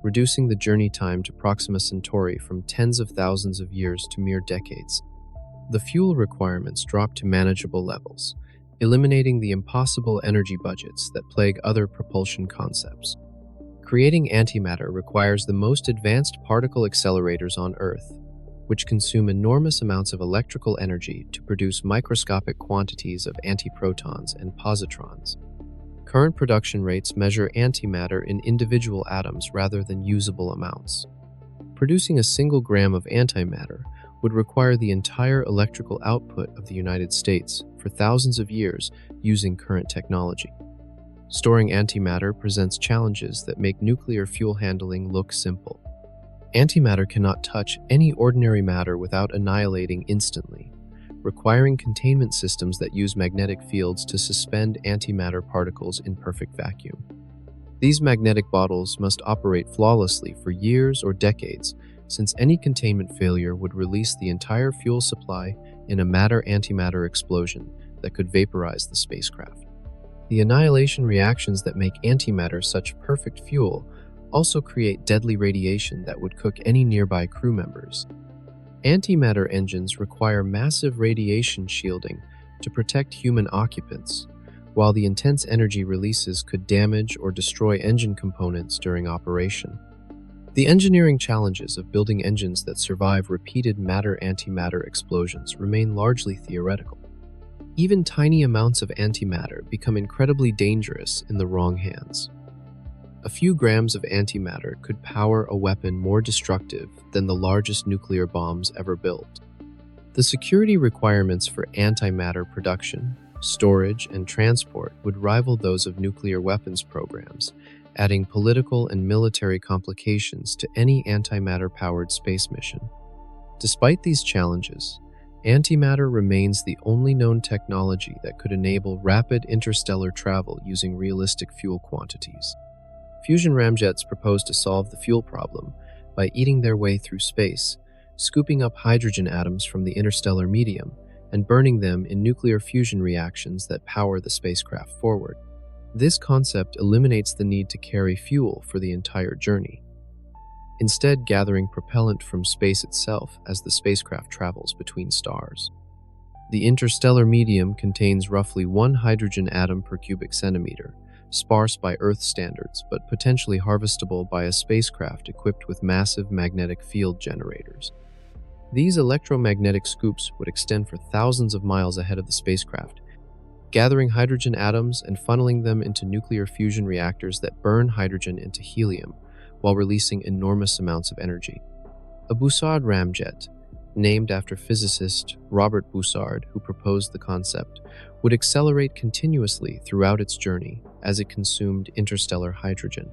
reducing the journey time to Proxima Centauri from tens of thousands of years to mere decades. The fuel requirements drop to manageable levels, eliminating the impossible energy budgets that plague other propulsion concepts. Creating antimatter requires the most advanced particle accelerators on Earth, which consume enormous amounts of electrical energy to produce microscopic quantities of antiprotons and positrons. Current production rates measure antimatter in individual atoms rather than usable amounts. Producing a single gram of antimatter would require the entire electrical output of the United States for thousands of years using current technology. Storing antimatter presents challenges that make nuclear fuel handling look simple. Antimatter cannot touch any ordinary matter without annihilating instantly, requiring containment systems that use magnetic fields to suspend antimatter particles in perfect vacuum. These magnetic bottles must operate flawlessly for years or decades, since any containment failure would release the entire fuel supply in a matter-antimatter explosion that could vaporize the spacecraft. The annihilation reactions that make antimatter such perfect fuel also create deadly radiation that would cook any nearby crew members. Antimatter engines require massive radiation shielding to protect human occupants, while the intense energy releases could damage or destroy engine components during operation. The engineering challenges of building engines that survive repeated matter-antimatter explosions remain largely theoretical. Even tiny amounts of antimatter become incredibly dangerous in the wrong hands. A few grams of antimatter could power a weapon more destructive than the largest nuclear bombs ever built. The security requirements for antimatter production, storage, and transport would rival those of nuclear weapons programs, adding political and military complications to any antimatter-powered space mission. Despite these challenges, antimatter remains the only known technology that could enable rapid interstellar travel using realistic fuel quantities. Fusion ramjets propose to solve the fuel problem by eating their way through space, scooping up hydrogen atoms from the interstellar medium, and burning them in nuclear fusion reactions that power the spacecraft forward. This concept eliminates the need to carry fuel for the entire journey, instead gathering propellant from space itself as the spacecraft travels between stars. The interstellar medium contains roughly 1 hydrogen atom per cubic centimeter, sparse by Earth standards, but potentially harvestable by a spacecraft equipped with massive magnetic field generators. These electromagnetic scoops would extend for thousands of miles ahead of the spacecraft, gathering hydrogen atoms and funneling them into nuclear fusion reactors that burn hydrogen into helium, while releasing enormous amounts of energy. A Bussard ramjet, named after physicist Robert Bussard, who proposed the concept, would accelerate continuously throughout its journey as it consumed interstellar hydrogen.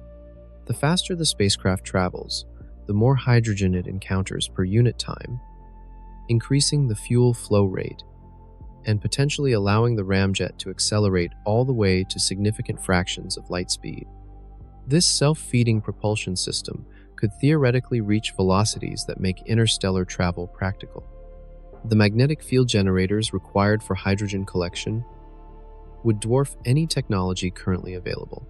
The faster the spacecraft travels, the more hydrogen it encounters per unit time, increasing the fuel flow rate and potentially allowing the ramjet to accelerate all the way to significant fractions of light speed. This self-feeding propulsion system could theoretically reach velocities that make interstellar travel practical. The magnetic field generators required for hydrogen collection would dwarf any technology currently available.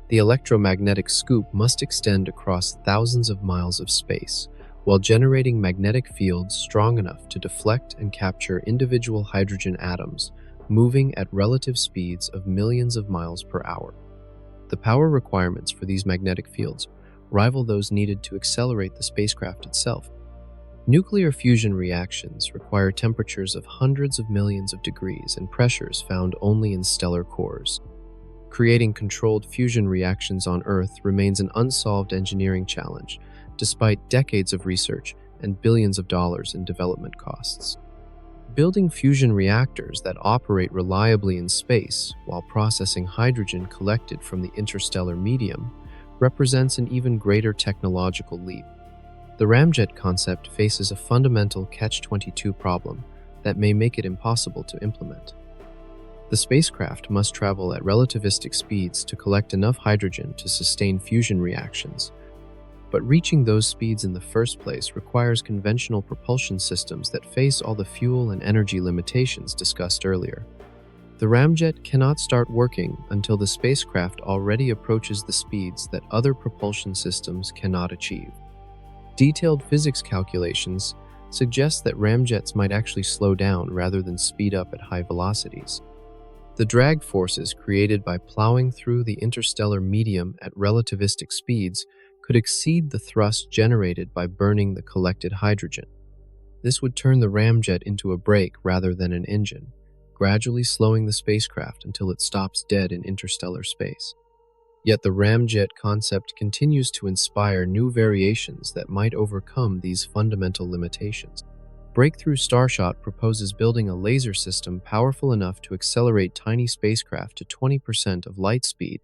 The electromagnetic scoop must extend across thousands of miles of space, while generating magnetic fields strong enough to deflect and capture individual hydrogen atoms, moving at relative speeds of millions of miles per hour. The power requirements for these magnetic fields rival those needed to accelerate the spacecraft itself. Nuclear fusion reactions require temperatures of hundreds of millions of degrees and pressures found only in stellar cores. Creating controlled fusion reactions on Earth remains an unsolved engineering challenge despite decades of research and billions of dollars in development costs. Building fusion reactors that operate reliably in space while processing hydrogen collected from the interstellar medium represents an even greater technological leap. The ramjet concept faces a fundamental catch-22 problem that may make it impossible to implement. The spacecraft must travel at relativistic speeds to collect enough hydrogen to sustain fusion reactions, but reaching those speeds in the first place requires conventional propulsion systems that face all the fuel and energy limitations discussed earlier. The ramjet cannot start working until the spacecraft already approaches the speeds that other propulsion systems cannot achieve. Detailed physics calculations suggest that ramjets might actually slow down rather than speed up at high velocities. The drag forces created by plowing through the interstellar medium at relativistic speeds could exceed the thrust generated by burning the collected hydrogen. This would turn the ramjet into a brake rather than an engine, gradually slowing the spacecraft until it stops dead in interstellar space. Yet the ramjet concept continues to inspire new variations that might overcome these fundamental limitations. Breakthrough Starshot proposes building a laser system powerful enough to accelerate tiny spacecraft to 20% of light speed,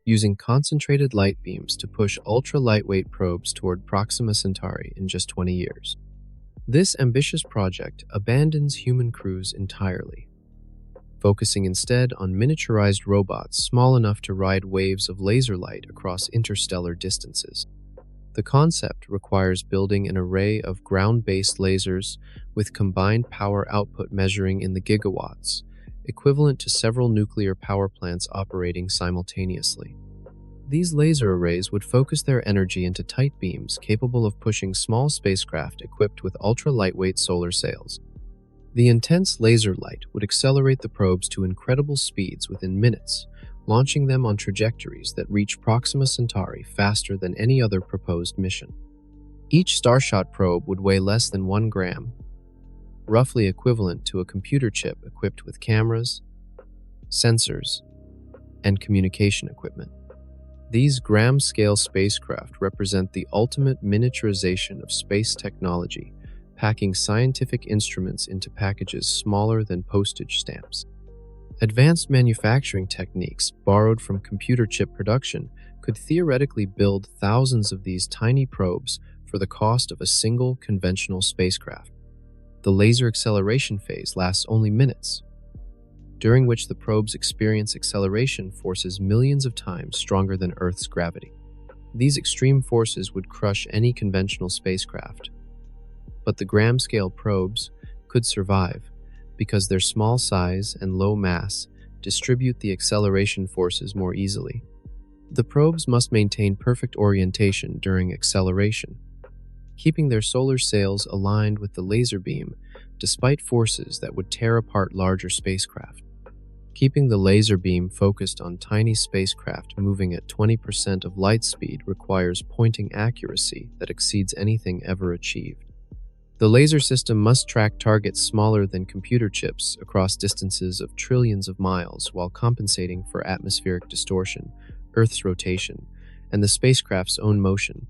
using concentrated light beams to push ultra-lightweight probes toward Proxima Centauri in just 20 years. This ambitious project abandons human crews entirely, focusing instead on miniaturized robots small enough to ride waves of laser light across interstellar distances. The concept requires building an array of ground-based lasers with combined power output measuring in the gigawatts, equivalent to several nuclear power plants operating simultaneously. These laser arrays would focus their energy into tight beams capable of pushing small spacecraft equipped with ultra-lightweight solar sails. The intense laser light would accelerate the probes to incredible speeds within minutes, launching them on trajectories that reach Proxima Centauri faster than any other proposed mission. Each Starshot probe would weigh less than 1 gram, roughly equivalent to a computer chip equipped with cameras, sensors, and communication equipment. These gram-scale spacecraft represent the ultimate miniaturization of space technology, packing scientific instruments into packages smaller than postage stamps. Advanced manufacturing techniques borrowed from computer chip production could theoretically build thousands of these tiny probes for the cost of a single conventional spacecraft. The laser acceleration phase lasts only minutes, during which the probes experience acceleration forces millions of times stronger than Earth's gravity. These extreme forces would crush any conventional spacecraft, but the gram-scale probes could survive because their small size and low mass distribute the acceleration forces more easily. The probes must maintain perfect orientation during acceleration, keeping their solar sails aligned with the laser beam despite forces that would tear apart larger spacecraft. Keeping the laser beam focused on tiny spacecraft moving at 20% of light speed requires pointing accuracy that exceeds anything ever achieved. The laser system must track targets smaller than computer chips across distances of trillions of miles while compensating for atmospheric distortion, Earth's rotation, and the spacecraft's own motion.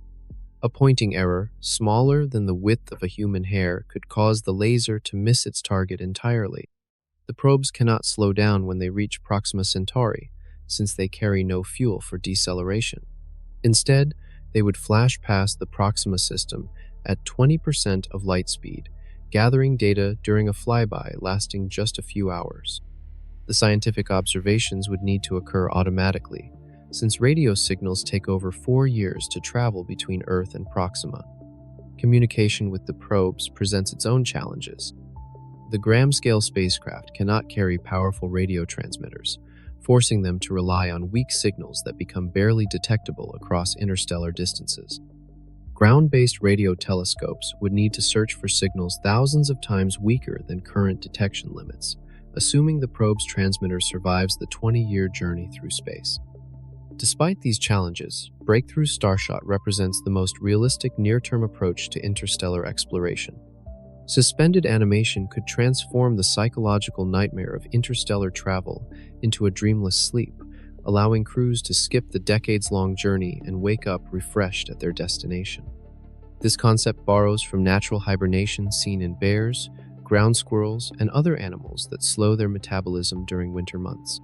A pointing error, smaller than the width of a human hair, could cause the laser to miss its target entirely. The probes cannot slow down when they reach Proxima Centauri, since they carry no fuel for deceleration. Instead, they would flash past the Proxima system at 20% of light speed, gathering data during a flyby lasting just a few hours. The scientific observations would need to occur automatically, since radio signals take over 4 years to travel between Earth and Proxima. Communication with the probes presents its own challenges. The gram-scale spacecraft cannot carry powerful radio transmitters, forcing them to rely on weak signals that become barely detectable across interstellar distances. Ground-based radio telescopes would need to search for signals thousands of times weaker than current detection limits, assuming the probe's transmitter survives the 20-year journey through space. Despite these challenges, Breakthrough Starshot represents the most realistic near-term approach to interstellar exploration. Suspended animation could transform the psychological nightmare of interstellar travel into a dreamless sleep, allowing crews to skip the decades-long journey and wake up refreshed at their destination. This concept borrows from natural hibernation seen in bears, ground squirrels, and other animals that slow their metabolism during winter months.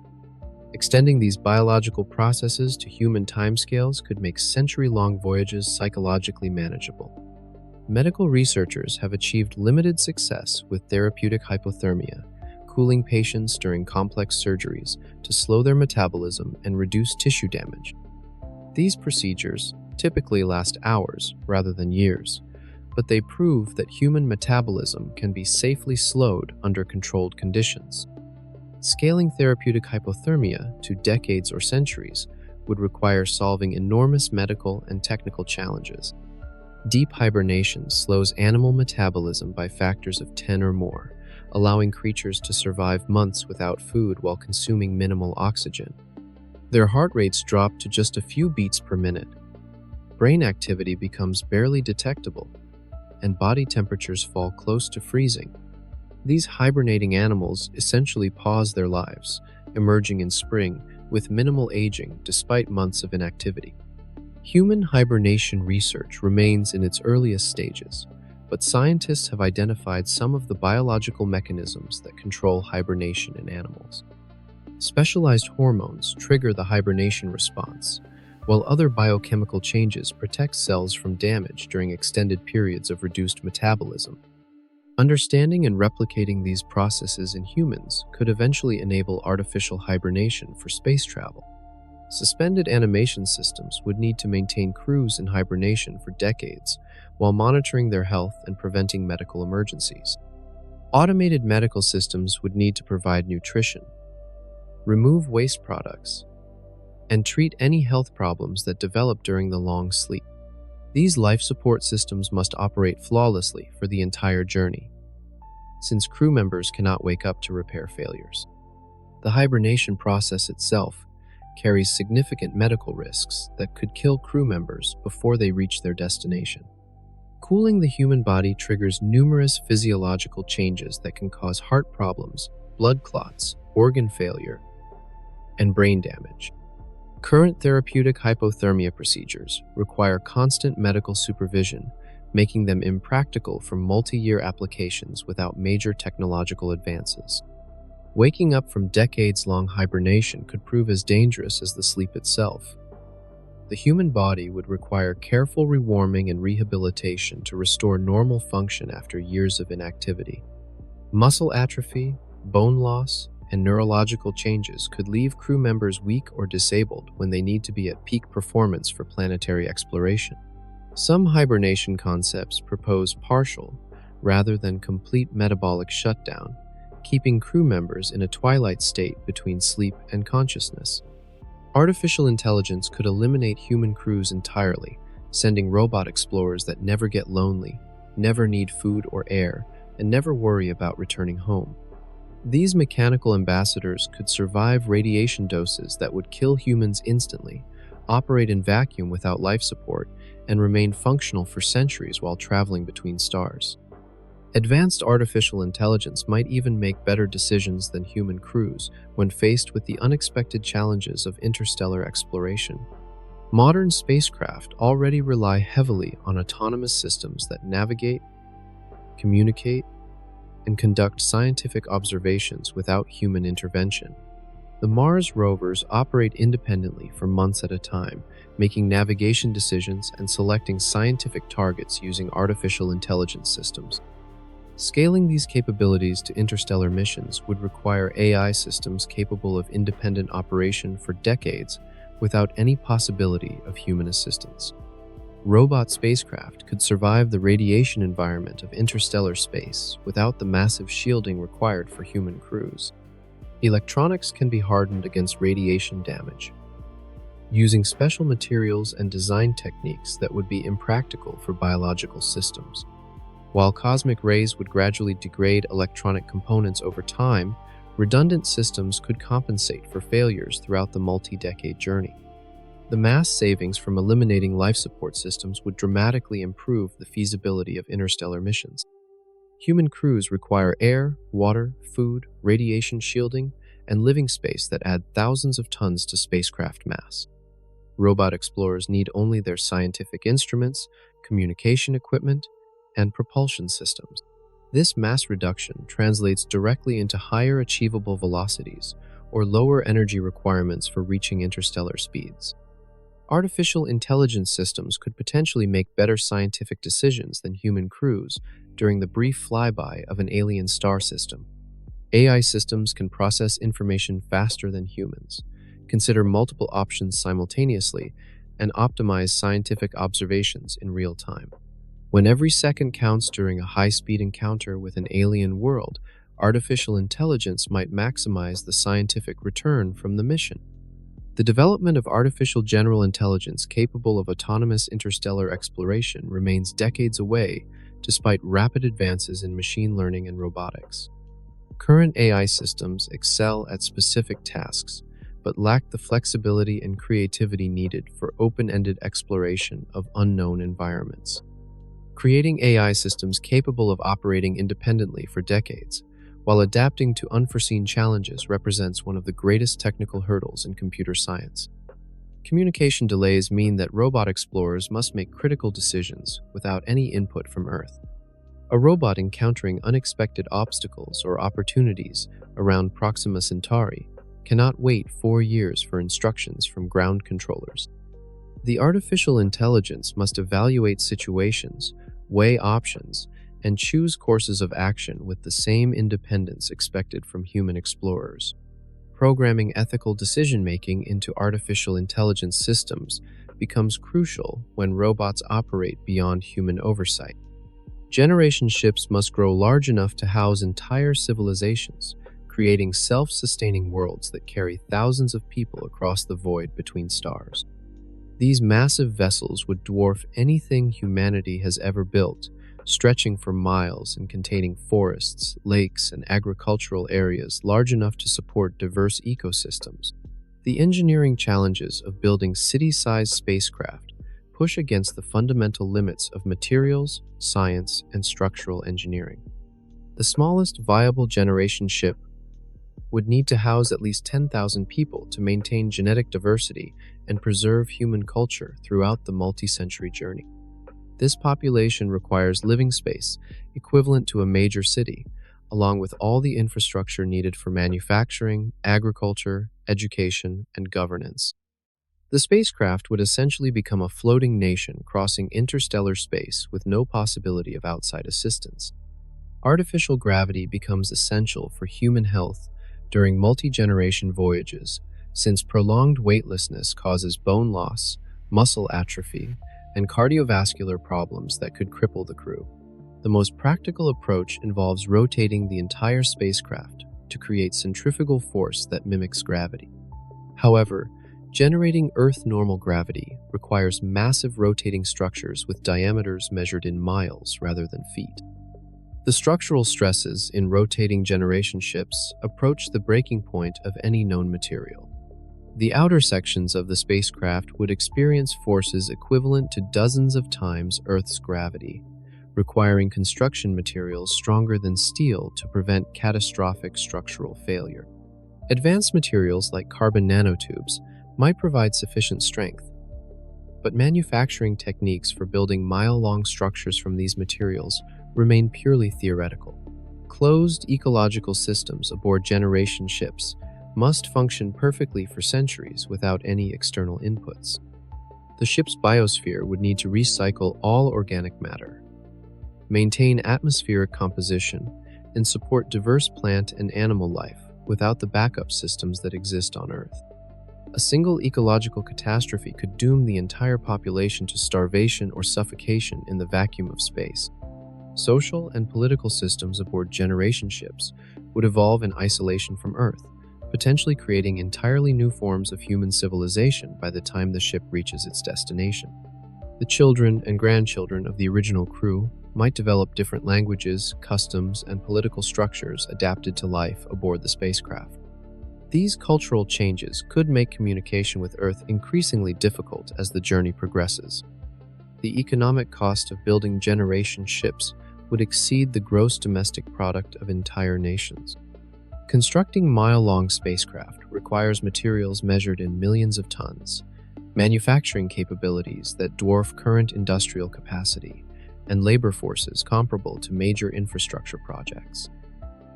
Extending these biological processes to human timescales could make century-long voyages psychologically manageable. Medical researchers have achieved limited success with therapeutic hypothermia, cooling patients during complex surgeries to slow their metabolism and reduce tissue damage. These procedures typically last hours rather than years, but they prove that human metabolism can be safely slowed under controlled conditions. Scaling therapeutic hypothermia to decades or centuries would require solving enormous medical and technical challenges. Deep hibernation slows animal metabolism by factors of 10 or more, allowing creatures to survive months without food while consuming minimal oxygen. Their heart rates drop to just a few beats per minute. Brain activity becomes barely detectable, and body temperatures fall close to freezing. These hibernating animals essentially pause their lives, emerging in spring with minimal aging despite months of inactivity. Human hibernation research remains in its earliest stages, but scientists have identified some of the biological mechanisms that control hibernation in animals. Specialized hormones trigger the hibernation response, while other biochemical changes protect cells from damage during extended periods of reduced metabolism. Understanding and replicating these processes in humans could eventually enable artificial hibernation for space travel. Suspended animation systems would need to maintain crews in hibernation for decades while monitoring their health and preventing medical emergencies. Automated medical systems would need to provide nutrition, remove waste products, and treat any health problems that develop during the long sleep. These life support systems must operate flawlessly for the entire journey, since crew members cannot wake up to repair failures. The hibernation process itself carries significant medical risks that could kill crew members before they reach their destination. Cooling the human body triggers numerous physiological changes that can cause heart problems, blood clots, organ failure, and brain damage. Current therapeutic hypothermia procedures require constant medical supervision, making them impractical for multi-year applications without major technological advances. Waking up from decades-long hibernation could prove as dangerous as the sleep itself. The human body would require careful rewarming and rehabilitation to restore normal function after years of inactivity. Muscle atrophy, bone loss, and neurological changes could leave crew members weak or disabled when they need to be at peak performance for planetary exploration. Some hibernation concepts propose partial, rather than complete metabolic shutdown, keeping crew members in a twilight state between sleep and consciousness. Artificial intelligence could eliminate human crews entirely, sending robot explorers that never get lonely, never need food or air, and never worry about returning home. These mechanical ambassadors could survive radiation doses that would kill humans instantly, operate in vacuum without life support, and remain functional for centuries while traveling between stars. Advanced artificial intelligence might even make better decisions than human crews when faced with the unexpected challenges of interstellar exploration. Modern spacecraft already rely heavily on autonomous systems that navigate, communicate, and conduct scientific observations without human intervention. The Mars rovers operate independently for months at a time, making navigation decisions and selecting scientific targets using artificial intelligence systems. Scaling these capabilities to interstellar missions would require AI systems capable of independent operation for decades without any possibility of human assistance. Robot spacecraft could survive the radiation environment of interstellar space without the massive shielding required for human crews. Electronics can be hardened against radiation damage, using special materials and design techniques that would be impractical for biological systems. While cosmic rays would gradually degrade electronic components over time, redundant systems could compensate for failures throughout the multi-decade journey. The mass savings from eliminating life support systems would dramatically improve the feasibility of interstellar missions. Human crews require air, water, food, radiation shielding, and living space that add thousands of tons to spacecraft mass. Robot explorers need only their scientific instruments, communication equipment, and propulsion systems. This mass reduction translates directly into higher achievable velocities or lower energy requirements for reaching interstellar speeds. Artificial intelligence systems could potentially make better scientific decisions than human crews during the brief flyby of an alien star system. AI systems can process information faster than humans, consider multiple options simultaneously, and optimize scientific observations in real time. When every second counts during a high-speed encounter with an alien world, artificial intelligence might maximize the scientific return from the mission. The development of artificial general intelligence capable of autonomous interstellar exploration remains decades away, despite rapid advances in machine learning and robotics. Current AI systems excel at specific tasks, but lack the flexibility and creativity needed for open-ended exploration of unknown environments. Creating AI systems capable of operating independently for decades, while adapting to unforeseen challenges, represents one of the greatest technical hurdles in computer science. Communication delays mean that robot explorers must make critical decisions without any input from Earth. A robot encountering unexpected obstacles or opportunities around Proxima Centauri cannot wait 4 years for instructions from ground controllers. The artificial intelligence must evaluate situations, weigh options, and choose courses of action with the same independence expected from human explorers. Programming ethical decision-making into artificial intelligence systems becomes crucial when robots operate beyond human oversight. Generation ships must grow large enough to house entire civilizations, creating self-sustaining worlds that carry thousands of people across the void between stars. These massive vessels would dwarf anything humanity has ever built, stretching for miles and containing forests, lakes, and agricultural areas large enough to support diverse ecosystems. The engineering challenges of building city-sized spacecraft push against the fundamental limits of materials, science, and structural engineering. The smallest viable generation ship would need to house at least 10,000 people to maintain genetic diversity and preserve human culture throughout the multi-century journey. This population requires living space equivalent to a major city, along with all the infrastructure needed for manufacturing, agriculture, education, and governance. The spacecraft would essentially become a floating nation crossing interstellar space with no possibility of outside assistance. Artificial gravity becomes essential for human health during multi-generation voyages, since prolonged weightlessness causes bone loss, muscle atrophy, and cardiovascular problems that could cripple the crew. The most practical approach involves rotating the entire spacecraft to create centrifugal force that mimics gravity. However, generating Earth normal gravity requires massive rotating structures with diameters measured in miles rather than feet. The structural stresses in rotating generation ships approach the breaking point of any known material. The outer sections of the spacecraft would experience forces equivalent to dozens of times Earth's gravity, requiring construction materials stronger than steel to prevent catastrophic structural failure. Advanced materials like carbon nanotubes might provide sufficient strength, but manufacturing techniques for building mile-long structures from these materials remain purely theoretical. Closed ecological systems aboard generation ships must function perfectly for centuries without any external inputs. The ship's biosphere would need to recycle all organic matter, maintain atmospheric composition, and support diverse plant and animal life without the backup systems that exist on Earth. A single ecological catastrophe could doom the entire population to starvation or suffocation in the vacuum of space. Social and political systems aboard generation ships would evolve in isolation from Earth, potentially creating entirely new forms of human civilization by the time the ship reaches its destination. The children and grandchildren of the original crew might develop different languages, customs, and political structures adapted to life aboard the spacecraft. These cultural changes could make communication with Earth increasingly difficult as the journey progresses. The economic cost of building generation ships would exceed the gross domestic product of entire nations. Constructing mile-long spacecraft requires materials measured in millions of tons, manufacturing capabilities that dwarf current industrial capacity, and labor forces comparable to major infrastructure projects.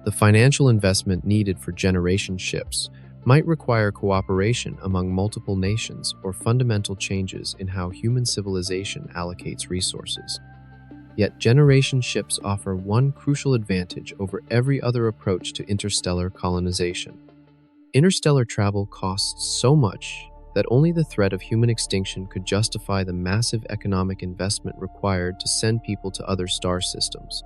The financial investment needed for generation ships might require cooperation among multiple nations or fundamental changes in how human civilization allocates resources. Yet generation ships offer one crucial advantage over every other approach to interstellar colonization. Interstellar travel costs so much that only the threat of human extinction could justify the massive economic investment required to send people to other star systems.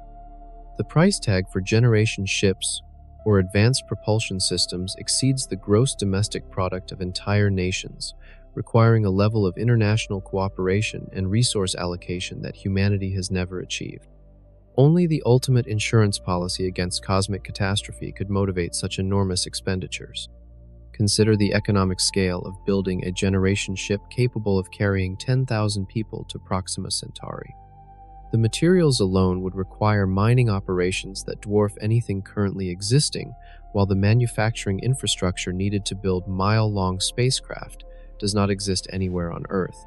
The price tag for generation ships or advanced propulsion systems exceeds the gross domestic product of entire nations, requiring a level of international cooperation and resource allocation that humanity has never achieved. Only the ultimate insurance policy against cosmic catastrophe could motivate such enormous expenditures. Consider the economic scale of building a generation ship capable of carrying 10,000 people to Proxima Centauri. The materials alone would require mining operations that dwarf anything currently existing, while the manufacturing infrastructure needed to build mile-long spacecraft does not exist anywhere on Earth.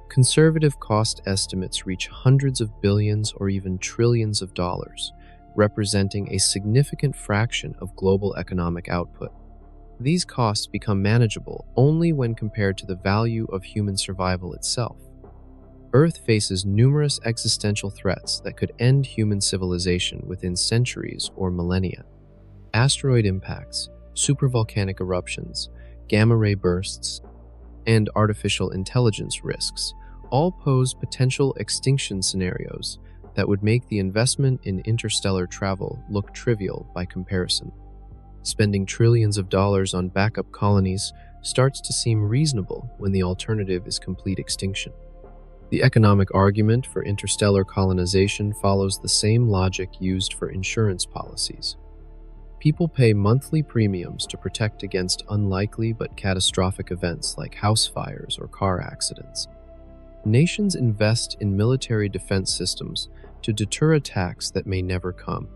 Conservative cost estimates reach hundreds of billions or even trillions of dollars, representing a significant fraction of global economic output. These costs become manageable only when compared to the value of human survival itself. Earth faces numerous existential threats that could end human civilization within centuries or millennia. Asteroid impacts, supervolcanic eruptions, gamma-ray bursts, and artificial intelligence risks all pose potential extinction scenarios that would make the investment in interstellar travel look trivial by comparison. Spending trillions of dollars on backup colonies starts to seem reasonable when the alternative is complete extinction. The economic argument for interstellar colonization follows the same logic used for insurance policies. People pay monthly premiums to protect against unlikely but catastrophic events like house fires or car accidents. Nations invest in military defense systems to deter attacks that may never come.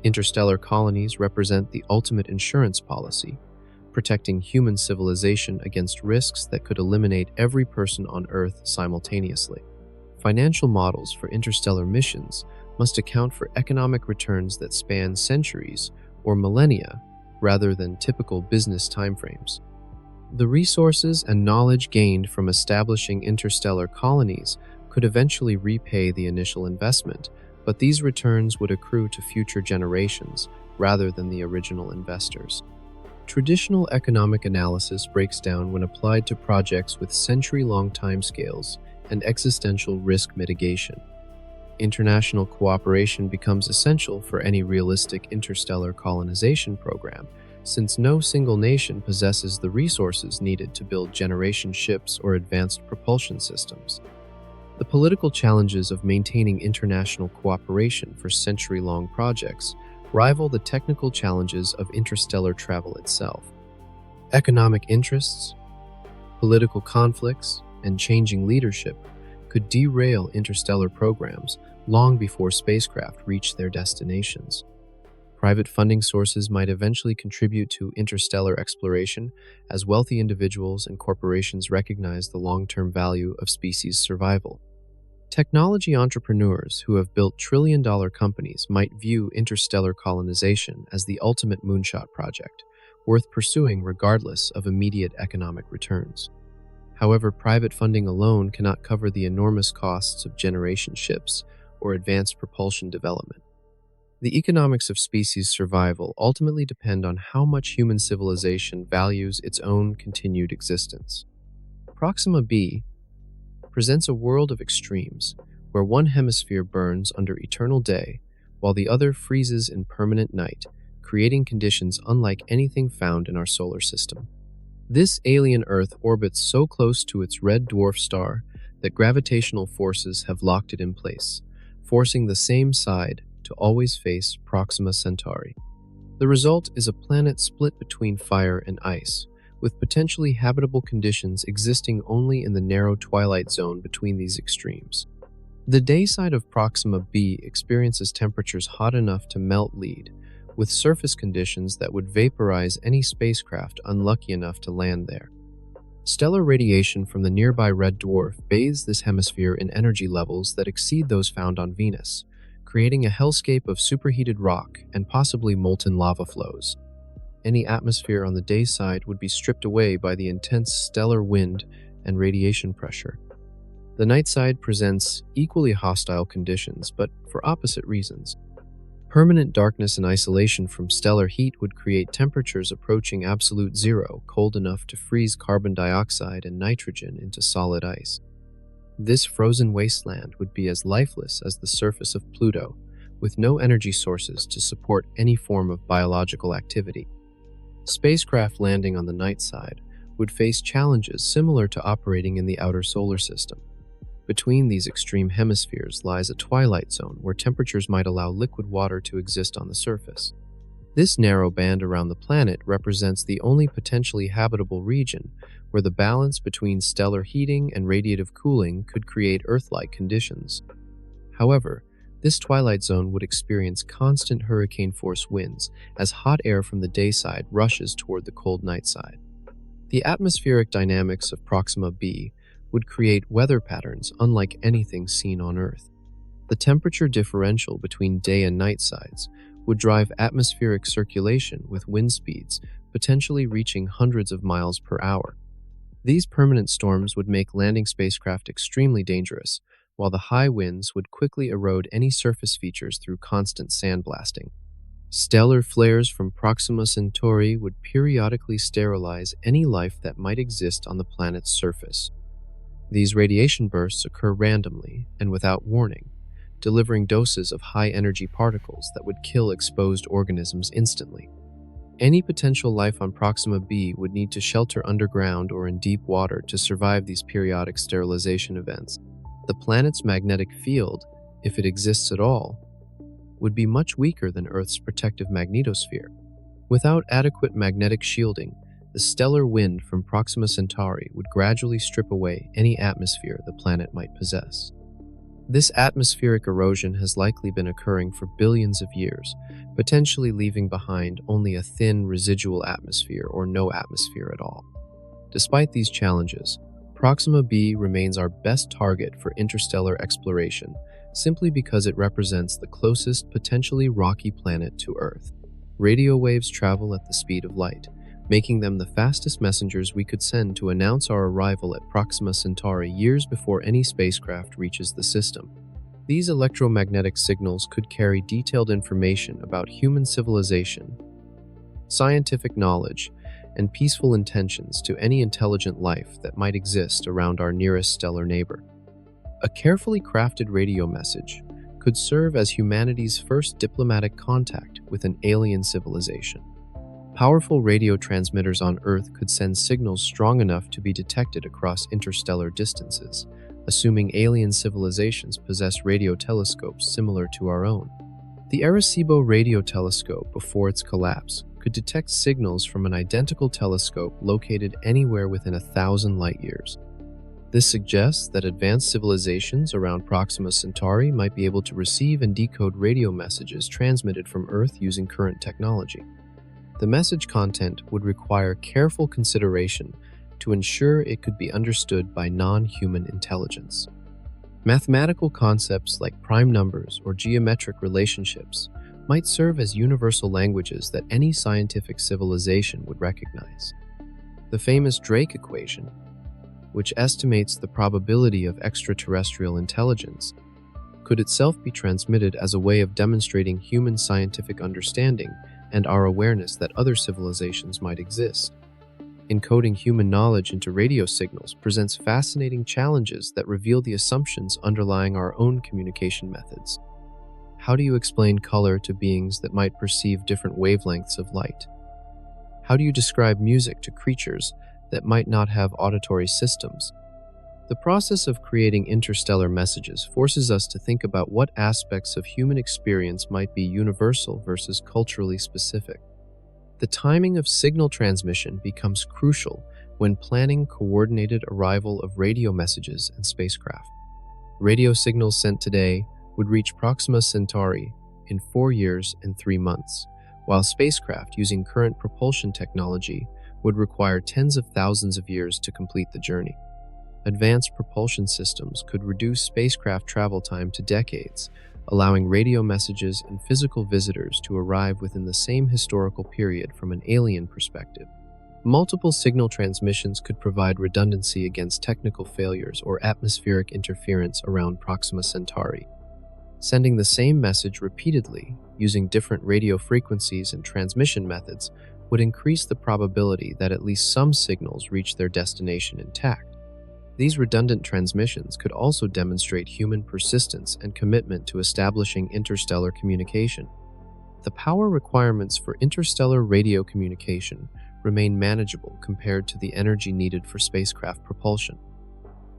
Interstellar colonies represent the ultimate insurance policy, protecting human civilization against risks that could eliminate every person on Earth simultaneously. Financial models for interstellar missions must account for economic returns that span centuries or millennia rather than typical business timeframes. The resources and knowledge gained from establishing interstellar colonies could eventually repay the initial investment, but these returns would accrue to future generations rather than the original investors. Traditional economic analysis breaks down when applied to projects with century-long timescales and existential risk mitigation. International cooperation becomes essential for any realistic interstellar colonization program, since no single nation possesses the resources needed to build generation ships or advanced propulsion systems. The political challenges of maintaining international cooperation for century-long projects rival the technical challenges of interstellar travel itself. Economic interests, political conflicts, and changing leadership could derail interstellar programs long before spacecraft reach their destinations. Private funding sources might eventually contribute to interstellar exploration as wealthy individuals and corporations recognize the long-term value of species survival. Technology entrepreneurs who have built trillion-dollar companies might view interstellar colonization as the ultimate moonshot project, worth pursuing regardless of immediate economic returns. However, private funding alone cannot cover the enormous costs of generation ships or advanced propulsion development. The economics of species survival ultimately depend on how much human civilization values its own continued existence. Proxima B presents a world of extremes, where one hemisphere burns under eternal day, while the other freezes in permanent night, creating conditions unlike anything found in our solar system. This alien Earth orbits so close to its red dwarf star that gravitational forces have locked it in place, forcing the same side to always face Proxima Centauri. The result is a planet split between fire and ice, with potentially habitable conditions existing only in the narrow twilight zone between these extremes. The day side of Proxima B experiences temperatures hot enough to melt lead, with surface conditions that would vaporize any spacecraft unlucky enough to land there. Stellar radiation from the nearby red dwarf bathes this hemisphere in energy levels that exceed those found on Venus, creating a hellscape of superheated rock and possibly molten lava flows. Any atmosphere on the day side would be stripped away by the intense stellar wind and radiation pressure. The night side presents equally hostile conditions, but for opposite reasons. Permanent darkness and isolation from stellar heat would create temperatures approaching absolute zero, cold enough to freeze carbon dioxide and nitrogen into solid ice. This frozen wasteland would be as lifeless as the surface of Pluto, with no energy sources to support any form of biological activity. Spacecraft landing on the night side would face challenges similar to operating in the outer solar system. Between these extreme hemispheres lies a twilight zone where temperatures might allow liquid water to exist on the surface. This narrow band around the planet represents the only potentially habitable region where the balance between stellar heating and radiative cooling could create Earth-like conditions. However, this twilight zone would experience constant hurricane-force winds as hot air from the day side rushes toward the cold night side. The atmospheric dynamics of Proxima B would create weather patterns unlike anything seen on Earth. The temperature differential between day and night sides would drive atmospheric circulation with wind speeds potentially reaching hundreds of miles per hour. These permanent storms would make landing spacecraft extremely dangerous, while the high winds would quickly erode any surface features through constant sandblasting. Stellar flares from Proxima Centauri would periodically sterilize any life that might exist on the planet's surface. These radiation bursts occur randomly and without warning, delivering doses of high-energy particles that would kill exposed organisms instantly. Any potential life on Proxima B would need to shelter underground or in deep water to survive these periodic sterilization events. The planet's magnetic field, if it exists at all, would be much weaker than Earth's protective magnetosphere. Without adequate magnetic shielding, the stellar wind from Proxima Centauri would gradually strip away any atmosphere the planet might possess. This atmospheric erosion has likely been occurring for billions of years, potentially leaving behind only a thin residual atmosphere or no atmosphere at all. Despite these challenges, Proxima B remains our best target for interstellar exploration, simply because it represents the closest potentially rocky planet to Earth. Radio waves travel at the speed of light, making them the fastest messengers we could send to announce our arrival at Proxima Centauri years before any spacecraft reaches the system. These electromagnetic signals could carry detailed information about human civilization, scientific knowledge, and peaceful intentions to any intelligent life that might exist around our nearest stellar neighbor. A carefully crafted radio message could serve as humanity's first diplomatic contact with an alien civilization. Powerful radio transmitters on Earth could send signals strong enough to be detected across interstellar distances, assuming alien civilizations possess radio telescopes similar to our own. The Arecibo radio telescope, before its collapse, could detect signals from an identical telescope located anywhere within 1,000 light-years. This suggests that advanced civilizations around Proxima Centauri might be able to receive and decode radio messages transmitted from Earth using current technology. The message content would require careful consideration to ensure it could be understood by non-human intelligence. Mathematical concepts like prime numbers or geometric relationships might serve as universal languages that any scientific civilization would recognize. The famous Drake equation, which estimates the probability of extraterrestrial intelligence, could itself be transmitted as a way of demonstrating human scientific understanding and our awareness that other civilizations might exist. Encoding human knowledge into radio signals presents fascinating challenges that reveal the assumptions underlying our own communication methods. How do you explain color to beings that might perceive different wavelengths of light? How do you describe music to creatures that might not have auditory systems? The process of creating interstellar messages forces us to think about what aspects of human experience might be universal versus culturally specific. The timing of signal transmission becomes crucial when planning coordinated arrival of radio messages and spacecraft. Radio signals sent today would reach Proxima Centauri in 4 years and 3 months, while spacecraft using current propulsion technology would require tens of thousands of years to complete the journey. Advanced propulsion systems could reduce spacecraft travel time to decades, allowing radio messages and physical visitors to arrive within the same historical period from an alien perspective. Multiple signal transmissions could provide redundancy against technical failures or atmospheric interference around Proxima Centauri. Sending the same message repeatedly, using different radio frequencies and transmission methods, would increase the probability that at least some signals reach their destination intact. These redundant transmissions could also demonstrate human persistence and commitment to establishing interstellar communication. The power requirements for interstellar radio communication remain manageable compared to the energy needed for spacecraft propulsion.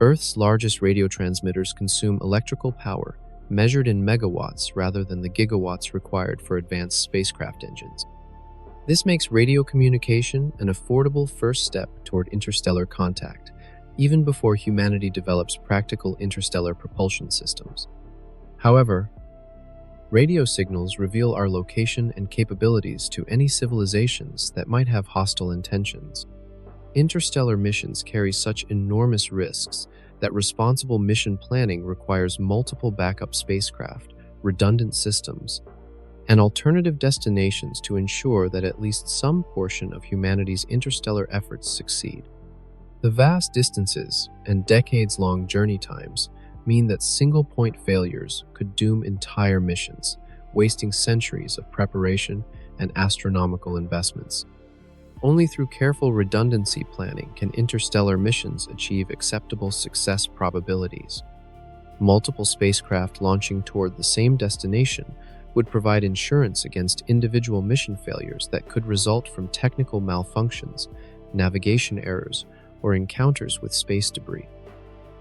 Earth's largest radio transmitters consume electrical power measured in megawatts rather than the gigawatts required for advanced spacecraft engines. This makes radio communication an affordable first step toward interstellar contact, even before humanity develops practical interstellar propulsion systems. However, radio signals reveal our location and capabilities to any civilizations that might have hostile intentions. Interstellar missions carry such enormous risks that responsible mission planning requires multiple backup spacecraft, redundant systems, and alternative destinations to ensure that at least some portion of humanity's interstellar efforts succeed. The vast distances and decades-long journey times mean that single-point failures could doom entire missions, wasting centuries of preparation and astronomical investments. Only through careful redundancy planning can interstellar missions achieve acceptable success probabilities. Multiple spacecraft launching toward the same destination would provide insurance against individual mission failures that could result from technical malfunctions, navigation errors, or encounters with space debris.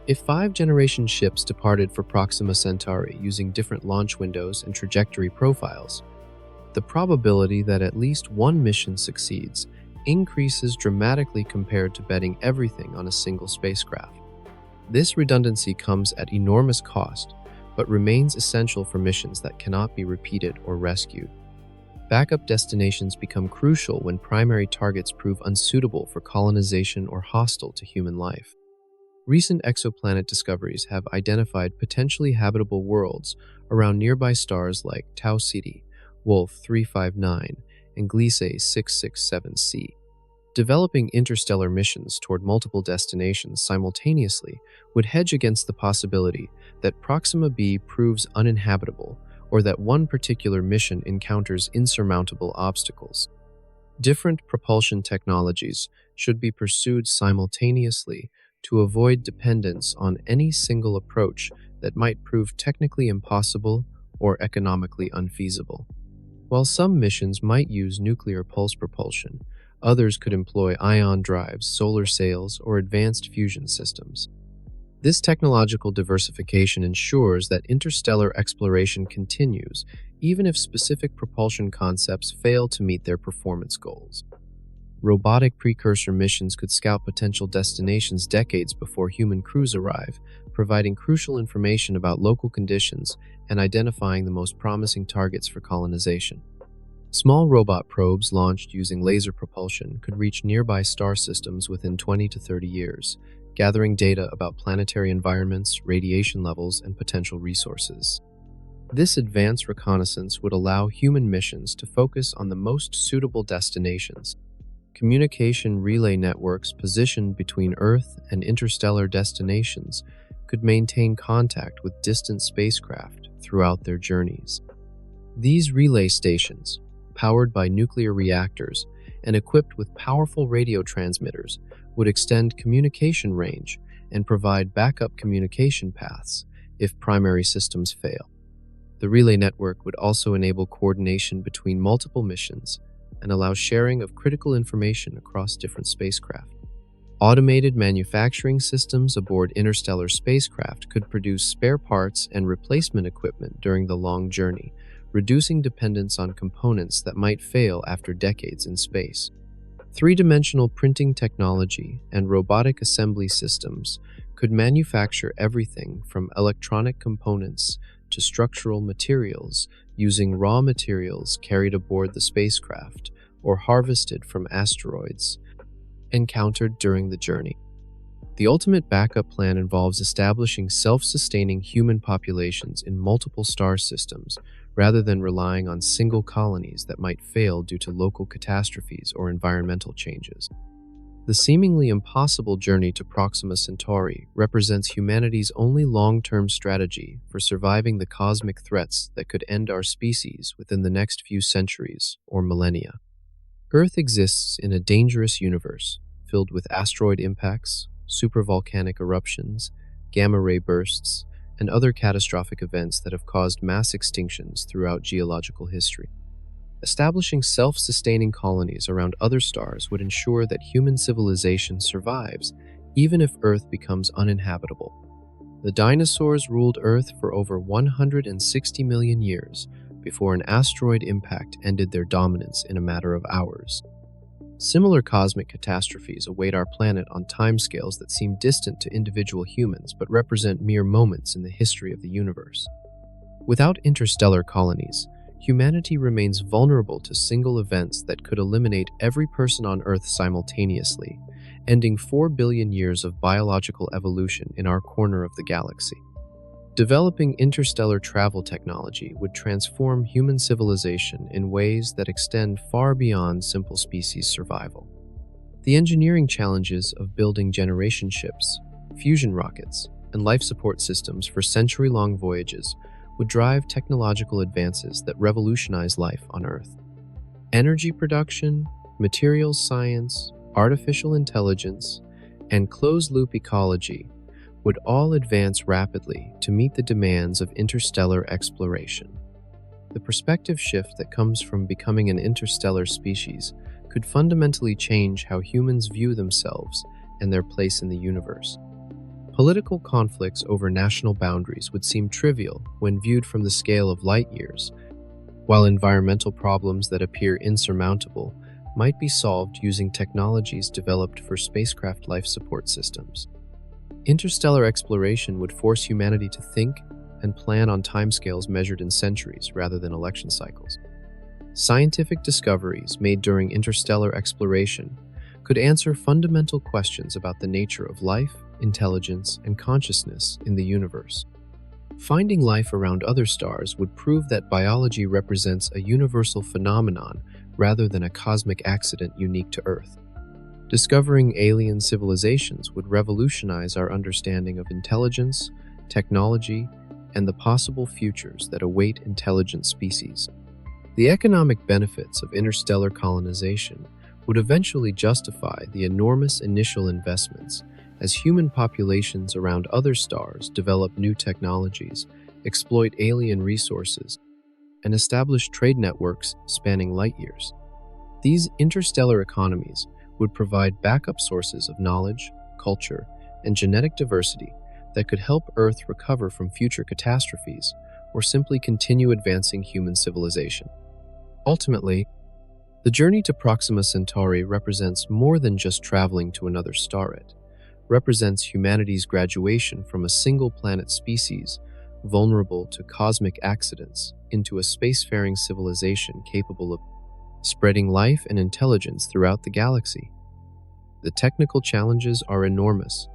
If 5th-generation ships departed for Proxima Centauri using different launch windows and trajectory profiles, the probability that at least one mission succeeds increases dramatically compared to betting everything on a single spacecraft. This redundancy comes at enormous cost, but remains essential for missions that cannot be repeated or rescued. Backup destinations become crucial when primary targets prove unsuitable for colonization or hostile to human life. Recent exoplanet discoveries have identified potentially habitable worlds around nearby stars like Tau Ceti, Wolf 359, and Gliese 667c. Developing interstellar missions toward multiple destinations simultaneously would hedge against the possibility that Proxima B proves uninhabitable or that one particular mission encounters insurmountable obstacles. Different propulsion technologies should be pursued simultaneously to avoid dependence on any single approach that might prove technically impossible or economically unfeasible. While some missions might use nuclear pulse propulsion, others could employ ion drives, solar sails, or advanced fusion systems. This technological diversification ensures that interstellar exploration continues, even if specific propulsion concepts fail to meet their performance goals. Robotic precursor missions could scout potential destinations decades before human crews arrive, providing crucial information about local conditions and identifying the most promising targets for colonization. Small robot probes launched using laser propulsion could reach nearby star systems within 20 to 30 years, gathering data about planetary environments, radiation levels, and potential resources. This advanced reconnaissance would allow human missions to focus on the most suitable destinations. Communication relay networks positioned between Earth and interstellar destinations could maintain contact with distant spacecraft throughout their journeys. These relay stations, powered by nuclear reactors and equipped with powerful radio transmitters, would extend communication range and provide backup communication paths if primary systems fail. The relay network would also enable coordination between multiple missions and allow sharing of critical information across different spacecraft. Automated manufacturing systems aboard interstellar spacecraft could produce spare parts and replacement equipment during the long journey, reducing dependence on components that might fail after decades in space. Three-dimensional printing technology and robotic assembly systems could manufacture everything from electronic components to structural materials using raw materials carried aboard the spacecraft or harvested from asteroids. encountered during the journey. The ultimate backup plan involves establishing self-sustaining human populations in multiple star systems rather than relying on single colonies that might fail due to local catastrophes or environmental changes. The seemingly impossible journey to Proxima Centauri represents humanity's only long-term strategy for surviving the cosmic threats that could end our species within the next few centuries or millennia. Earth exists in a dangerous universe filled with asteroid impacts, supervolcanic eruptions, gamma-ray bursts, and other catastrophic events that have caused mass extinctions throughout geological history. Establishing self-sustaining colonies around other stars would ensure that human civilization survives, even if Earth becomes uninhabitable. The dinosaurs ruled Earth for over 160 million years before an asteroid impact ended their dominance in a matter of hours. Similar cosmic catastrophes await our planet on timescales that seem distant to individual humans but represent mere moments in the history of the universe. Without interstellar colonies, humanity remains vulnerable to single events that could eliminate every person on Earth simultaneously, ending 4 billion years of biological evolution in our corner of the galaxy. Developing interstellar travel technology would transform human civilization in ways that extend far beyond simple species survival. The engineering challenges of building generation ships, fusion rockets, and life support systems for century-long voyages would drive technological advances that revolutionize life on Earth. Energy production, materials science, artificial intelligence, and closed-loop ecology would all advance rapidly to meet the demands of interstellar exploration. The perspective shift that comes from becoming an interstellar species could fundamentally change how humans view themselves and their place in the universe. Political conflicts over national boundaries would seem trivial when viewed from the scale of light years, while environmental problems that appear insurmountable might be solved using technologies developed for spacecraft life support systems. Interstellar exploration would force humanity to think and plan on timescales measured in centuries rather than election cycles. Scientific discoveries made during interstellar exploration could answer fundamental questions about the nature of life, intelligence, and consciousness in the universe. Finding life around other stars would prove that biology represents a universal phenomenon rather than a cosmic accident unique to Earth. Discovering alien civilizations would revolutionize our understanding of intelligence, technology, and the possible futures that await intelligent species. The economic benefits of interstellar colonization would eventually justify the enormous initial investments as human populations around other stars develop new technologies, exploit alien resources, and establish trade networks spanning light years. These interstellar economies would provide backup sources of knowledge, culture, and genetic diversity that could help Earth recover from future catastrophes or simply continue advancing human civilization. Ultimately, the journey to Proxima Centauri represents more than just traveling to another star. It represents humanity's graduation from a single-planet species vulnerable to cosmic accidents into a spacefaring civilization capable of spreading life and intelligence throughout the galaxy. The technical challenges are enormous,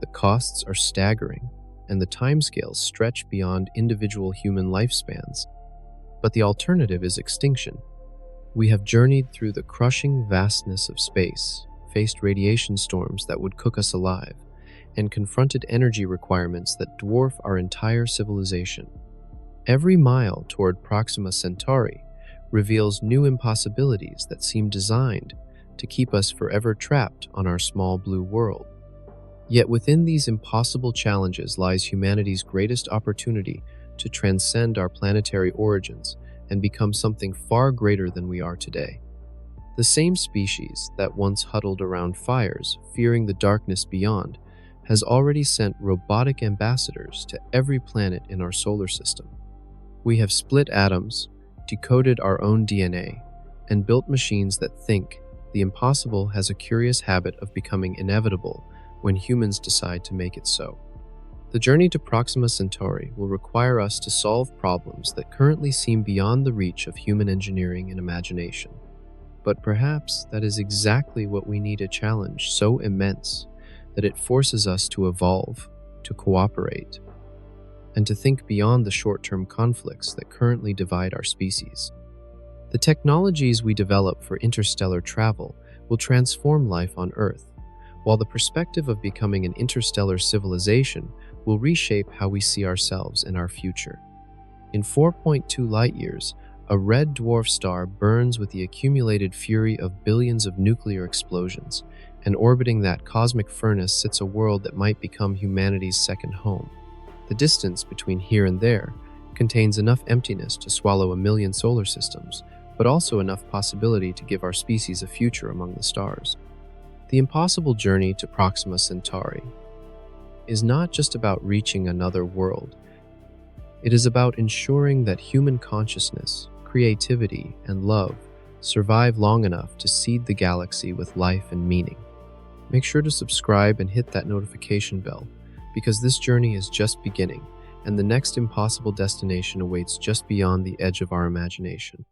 the costs are staggering, and the timescales stretch beyond individual human lifespans. But the alternative is extinction. We have journeyed through the crushing vastness of space, faced radiation storms that would cook us alive, and confronted energy requirements that dwarf our entire civilization. Every mile toward Proxima Centauri reveals new impossibilities that seem designed to keep us forever trapped on our small blue world. Yet within these impossible challenges lies humanity's greatest opportunity to transcend our planetary origins and become something far greater than we are today. The same species that once huddled around fires, fearing the darkness beyond, has already sent robotic ambassadors to every planet in our solar system. We have split atoms, decoded our own DNA, and built machines that think. The impossible has a curious habit of becoming inevitable when humans decide to make it so. The journey to Proxima Centauri will require us to solve problems that currently seem beyond the reach of human engineering and imagination. But perhaps that is exactly what we need, a challenge so immense that it forces us to evolve, to cooperate, and to think beyond the short-term conflicts that currently divide our species. The technologies we develop for interstellar travel will transform life on Earth, while the perspective of becoming an interstellar civilization will reshape how we see ourselves and our future. In 4.2 light-years, a red dwarf star burns with the accumulated fury of billions of nuclear explosions, and orbiting that cosmic furnace sits a world that might become humanity's second home. The distance between here and there contains enough emptiness to swallow 1,000,000 solar systems, but also enough possibility to give our species a future among the stars. The impossible journey to Proxima Centauri is not just about reaching another world. It is about ensuring that human consciousness, creativity, and love survive long enough to seed the galaxy with life and meaning. Make sure to subscribe and hit that notification bell, because this journey is just beginning, and the next impossible destination awaits just beyond the edge of our imagination.